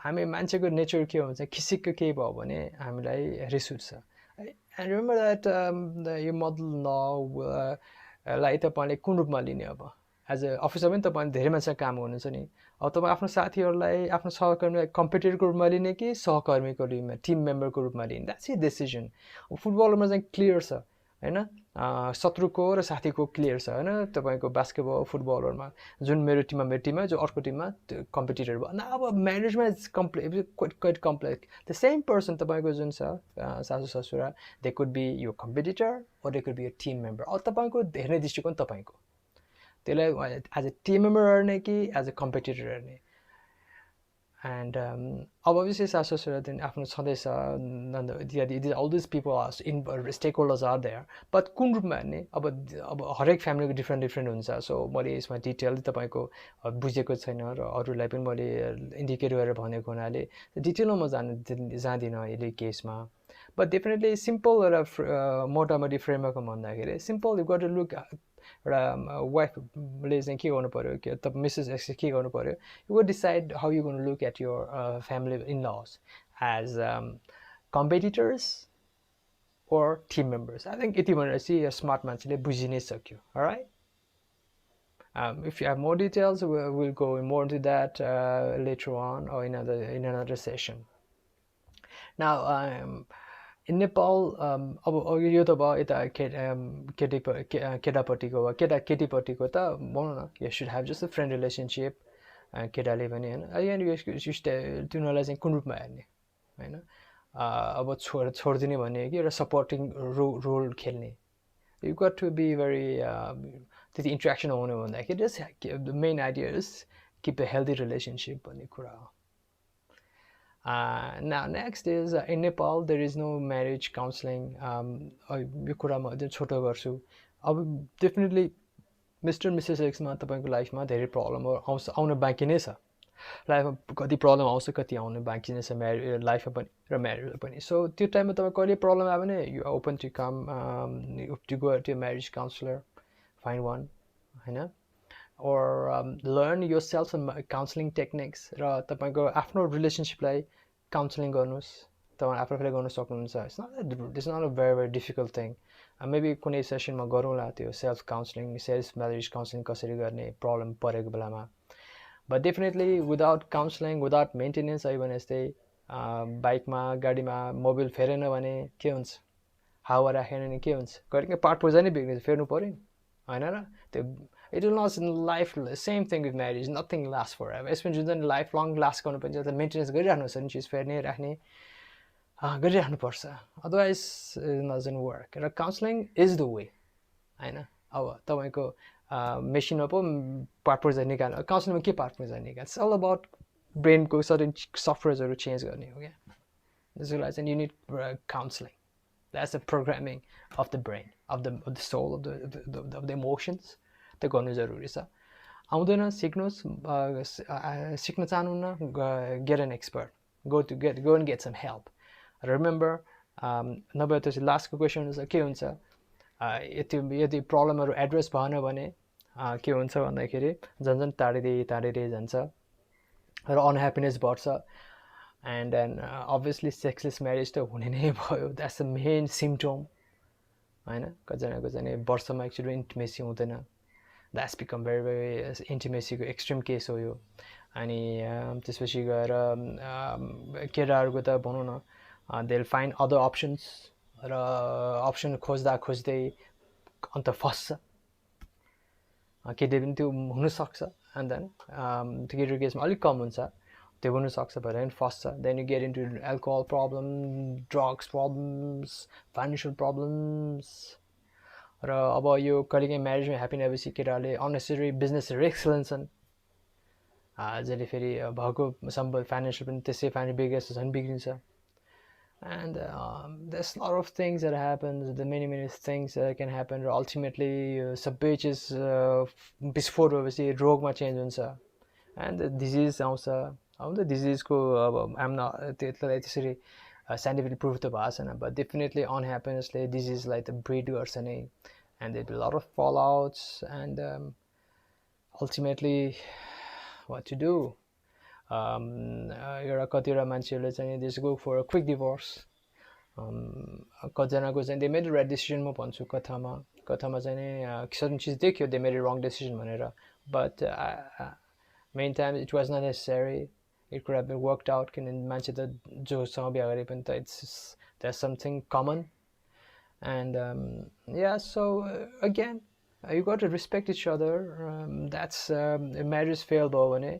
हामी मान्छेको नेचर के हुन्छ, खिसिक्क केही भयो भने हामीलाई रिस उठ्छ. And remember that यो मदल लाई तपाईँले कुन रूपमा लिने. अब एज अ अफिसर पनि तपाईँले धेरै मान्छेसँग काम गर्नुहुन्छ नि. अब तपाईँ आफ्नो साथीहरूलाई आफ्नो सहकर्मीलाई कम्पिटिटरको रूपमा लिने कि सहकर्मीको रूपमा, टिम मेम्बरको रूपमा लिने, द्याट्स ए डिसिजन. फुटबलमा चाहिँ क्लियर छ, होइन. शत्रुको र साथीको क्लियर छ, होइन. तपाईँको बास्केटबल फुटबलहरूमा जुन मेरो टिममा जो अर्को टिममा त्यो कम्पिटिटर भयो. न अब म्यारेजमा quite complex. The same person तपाईँको जुन छ सासू ससुरा, दे कुड बी यो competitor or they could be यो टिम मेम्बर. अब तपाईँको हेर्ने दृष्टिकोण तपाईँको. त्यसलाई एज अ टिम मेम्बर हेर्ने कि एज अ कम्पिटिटर हेर्ने and अब obviously सासु ससुरा आफ्नो छँदैछ इत्यादि all these people are in stakeholders are there but कुन रूपमा हेर्ने अब हरेक फ्यामिलीको डिफ्रेन्ट हुन्छ सो मैले यसमा डिटेल तपाईँको बुझेको छैन र अरूलाई पनि मैले इन्डिकेट गरेर भनेको हुनाले डिटेलमा म जाँदिनँ अहिले केसमा बट डेफिनेटली सिम्पल एउटा मोटामोटी फ्रेमवर्कमा भन्दाखेरि simple you got to look एउटा वाइफले चाहिँ के गर्नु पऱ्यो कि त मिसेस एक्स के गर्नु पऱ्यो you would decide how you're going to look at your family in-laws as competitors or team members. I think iti bhanera chai a smart मान्छेले बुझि नै सक्यो. All right. If you have more details, we'll go more into that later on or in another session. Now, in Nepal, अब यो त भयो यता केटापट्टिको भयो केटीपट्टिको त भनौँ न you should have just a friend relationship केटाले पनि होइन अहिले तिनीहरूलाई चाहिँ कुन रूपमा हेर्ने होइन अब छोडिदिने भने कि एउटा सपोर्टिङ रोल खेल्ने you got to be very त्यति इन्ट्रेक्सन हुनु भन्दाखेरि just the main idea is keep a healthy relationship भन्ने कुरा हो now next is in Nepal there is no marriage counseling यो कुरा म अझै छोटो गर्छु अब डेफिनेटली मिस्टर मिसेस एक्समा तपाईँको लाइफमा धेरै प्रब्लमहरू आउन बाँकी नै छ लाइफमा कति प्रब्लम आउँछ कति आउनु बाँकी नै छ लाइफमा पनि र म्यारिजमा पनि सो त्यो टाइममा तपाईँ कहिले प्रब्लम आयो भने you open to come to go to marriage counsellor find one होइन or learn yourself some counseling techniques र तपाईँको आफ्नो रिलेसनसिपलाई काउन्सलिङ गर्नुहोस् तपाईँ आफूले गर्न सक्नुहुन्छ it's not a very difficult thing maybe कुनै सेसनमा गरौँला त्यो self counselling self marriage counselling कसरी गर्ने प्रब्लम परेको बेलामा but definitely without counseling without maintenance अहिले भने जस्तै बाइकमा गाडीमा मोबिल फेरेन भने के हुन्छ हावा राखेन भने के हुन्छ कहिले पार्ट पुर्जा नै बिग्रिन्छ फेर्नु पर्यो नि होइन र त्यो it will not in life same thing with marriage nothing lasts forever यसमा जुन चाहिँ लाइफ लङ लास्ट गर्नुपर्छ त्यो मेन्टेनेन्स गरिराख्नुपर्छ नि चिज फेर्ने राख्ने गरिराख्नुपर्छ अदरवाइज डजन्ट वर्क र काउन्सलिङ इज द वे होइन अब तपाईँको मेसिनमा पो पार्ट पुर्जा निकाल्नु काउन्सिलिङमा के पार्ट पुर्जा निकाल्छ अल अबाउट ब्रेनको सर्टेन सफ्टवेयर्सहरू चेन्ज गर्ने हो क्या त्यसको लागि चाहिँ unit counselling that's the programming of the brain of the soul of the emotions त्यो गर्नु जरुरी छ आउँदैन सिक्नुहोस् सिक्न चाहनुहुन्न get an expert go and get some help remember नभए त्यसपछि लास्टको क्वेसन हुन्छ के हुन्छ यदि प्रब्लमहरू एड्रेस भएन भने के हुन्छ भन्दाखेरि झन् टाढिँदै जान्छ र अनह्याप्पिनेस बढ्छ and then obviously sexless marriage त हुने नै भयो द्याट्स द मेन सिम्टम होइन कतिजनाको चाहिँ वर्षमा एकचोटि इन्टिमेसी हुँदैन द्याट्स बिकम भेरी इन्टिमेसीको एक्सट्रिम केस हो यो अनि त्यसपछि गएर केटाहरूको त भनौँ न they will find other options र अप्सन खोज्दै अन्त फस्छ केटी पनि त्यो हुनसक्छ एन्ड देन त्यो केटीको केसमा अलिक कम हुन्छ त्यो हुनसक्छ भनेर पनि फस्छ then you get into alcohol problem drugs problems financial problems र अब यो कहिलेकाहीँ म्यारेजमा ह्याप्पी नभएपछि केटाहरूले अननेसेसरी बिजनेस रिस्क लिन्छन् जसले फेरि भएको सम्पत्ति फाइनेन्सियल पनि त्यसै फाइनेन्स बिग्रेछ झन् बिग्रिन्छ and there's a lot of things that happens the many things that can happen ultimately सबै चिज विस्फोट भएपछि रोगमा चेन्ज हुन्छ and the disease आउँछ अब त डिजिजको अब आम न त्यसलाई त्यसरी साइन्टिफिकली प्रुफ त भएको छैन but definitely अनह्याप्पिनेसले डिजिजलाई त ब्रिड गर्छ नै and there will be a lot of fallouts and ultimately what to do एउटा कतिवटा मान्छेहरूले चाहिँ this go for a quick divorce कतिजनाको चाहिँ दे मेड राइट डिसिजन म भन्छु कथामा चाहिँ नि सर्टन चिज देख्यो दे मेड रङ डिसिजन भनेर but main time it was not necessary it could have been worked out किनभने मान्छे त जोसँग बिहा गरे पनि त it's that's something common and yeah so again you got to respect each other that's marriage fail भयो भने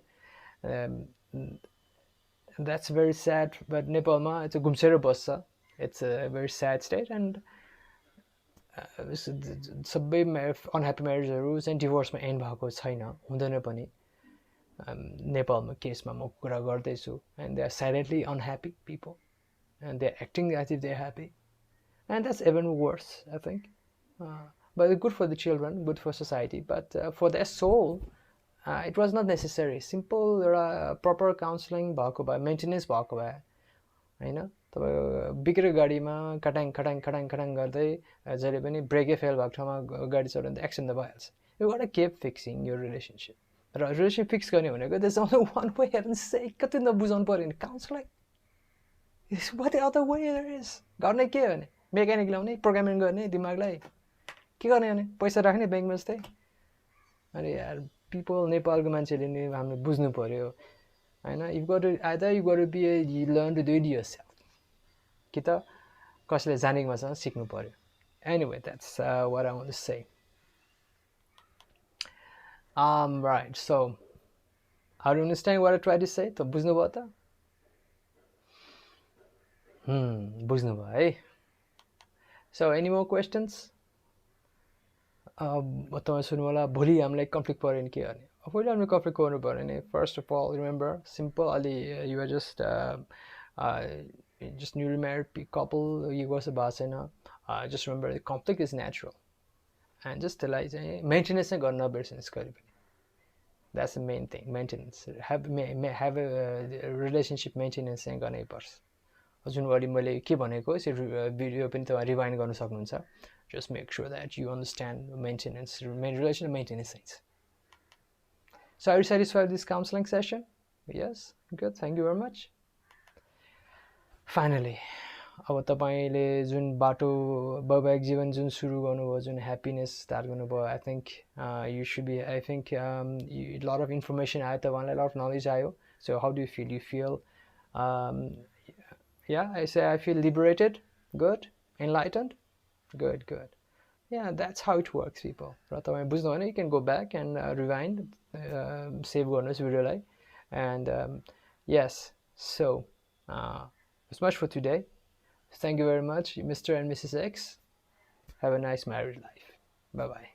that's very sad but नेपालमा it's a घुम्सेर बस्छ it's a very sad state and सबै अनह्याप्पी म्यारेजहरू चाहिँ डिभोर्समा एन्ड भएको छैन, हुँदैन पनि. नेपालमा केसमा म कुरा गर्दैछु, and they are silently unhappy people and they are acting as if they are happy, and that's even worse I think. But good for the children, good for society, but for their soul, it was not necessary. Simple proper counseling भएको भए, maintenance भएको भए होइन, तपाईँ बिग्रेको गाडीमा खटाङ खटाङ खटाङ खटाङ गर्दै जहिले पनि ब्रेकै फेल भएको ठाउँमा गाडी चलाउँदा त एक्सिडेन्ट त भइहाल्छ. यु गट किप फिक्सिङ यो रिलेसनसिप. र रिलेसनसिप फिक्स गर्ने भनेको त्यसमा वान वे हेभन से कति त बुझाउनु पऱ्यो नि. Counselling is what the other way there is. गर्ने के भने मेकानिक ल्याउने, प्रोग्रामिङ गर्ने दिमागलाई, के गर्ने भने पैसा राख्ने ब्याङ्कमा जस्तै. अरे यार पिपल, नेपालको मान्छेले नि हामीले बुझ्नु पऱ्यो होइन. You got either you got be you learn to do it yourself, कि त कसैले जानेको माछा सिक्नु पऱ्यो. Anyway that's what I want to say. Right, so are you understand what I try to say? त बुझ्नुभयो त? बुझ्नुभयो है. So any more questions? तपाईँ सुन्नु होला. भोलि हामीलाई कन्फ्लिक्ट पऱ्यो भने के गर्ने? पहिले हामीले कन्फ्लिक्ट गर्नु पऱ्यो भने first of all remember simple, अलि you're just newly married couple, यो गर्छ भएको छैन. Just remember conflict is natural, and just त्यसलाई चाहिँ मेन्टेनेन्स चाहिँ गर्न नबिर्सिनुहोस् कहिले पनि. That's the main thing, maintenance. Have relationship maintenance चाहिँ गर्नै पर्छ. जुन अघि मैले के भनेको भिडियो पनि तपाईँ रिवाइन्ड गर्न सक्नुहुन्छ. Just make sure that you understand maintenance, relation to maintenance things. So are you satisfied with this counseling session? Yes? Good. Thank you very much. Finally, अब तपाईँले जुन बाटो वैवाहिक जीवन जुन सुरु गर्नुभयो, जुन ह्याप्पिनेस स्टार्ट गर्नुभयो, I think you should be, I think lot of information आयो तपाईँलाई, लट अफ नलेज आयो. So how do you feel? You feel yeah, I feel liberated, good, enlightened. Good. Yeah, that's how it works, people. र तपाईँ बुझ्नु भने you can go back and rewind, save गर्नुहोस् भिडियोलाई. And yes, so it's much for today. Thank you very much, Mr. and Mrs. X. Have a nice married life. Bye-bye.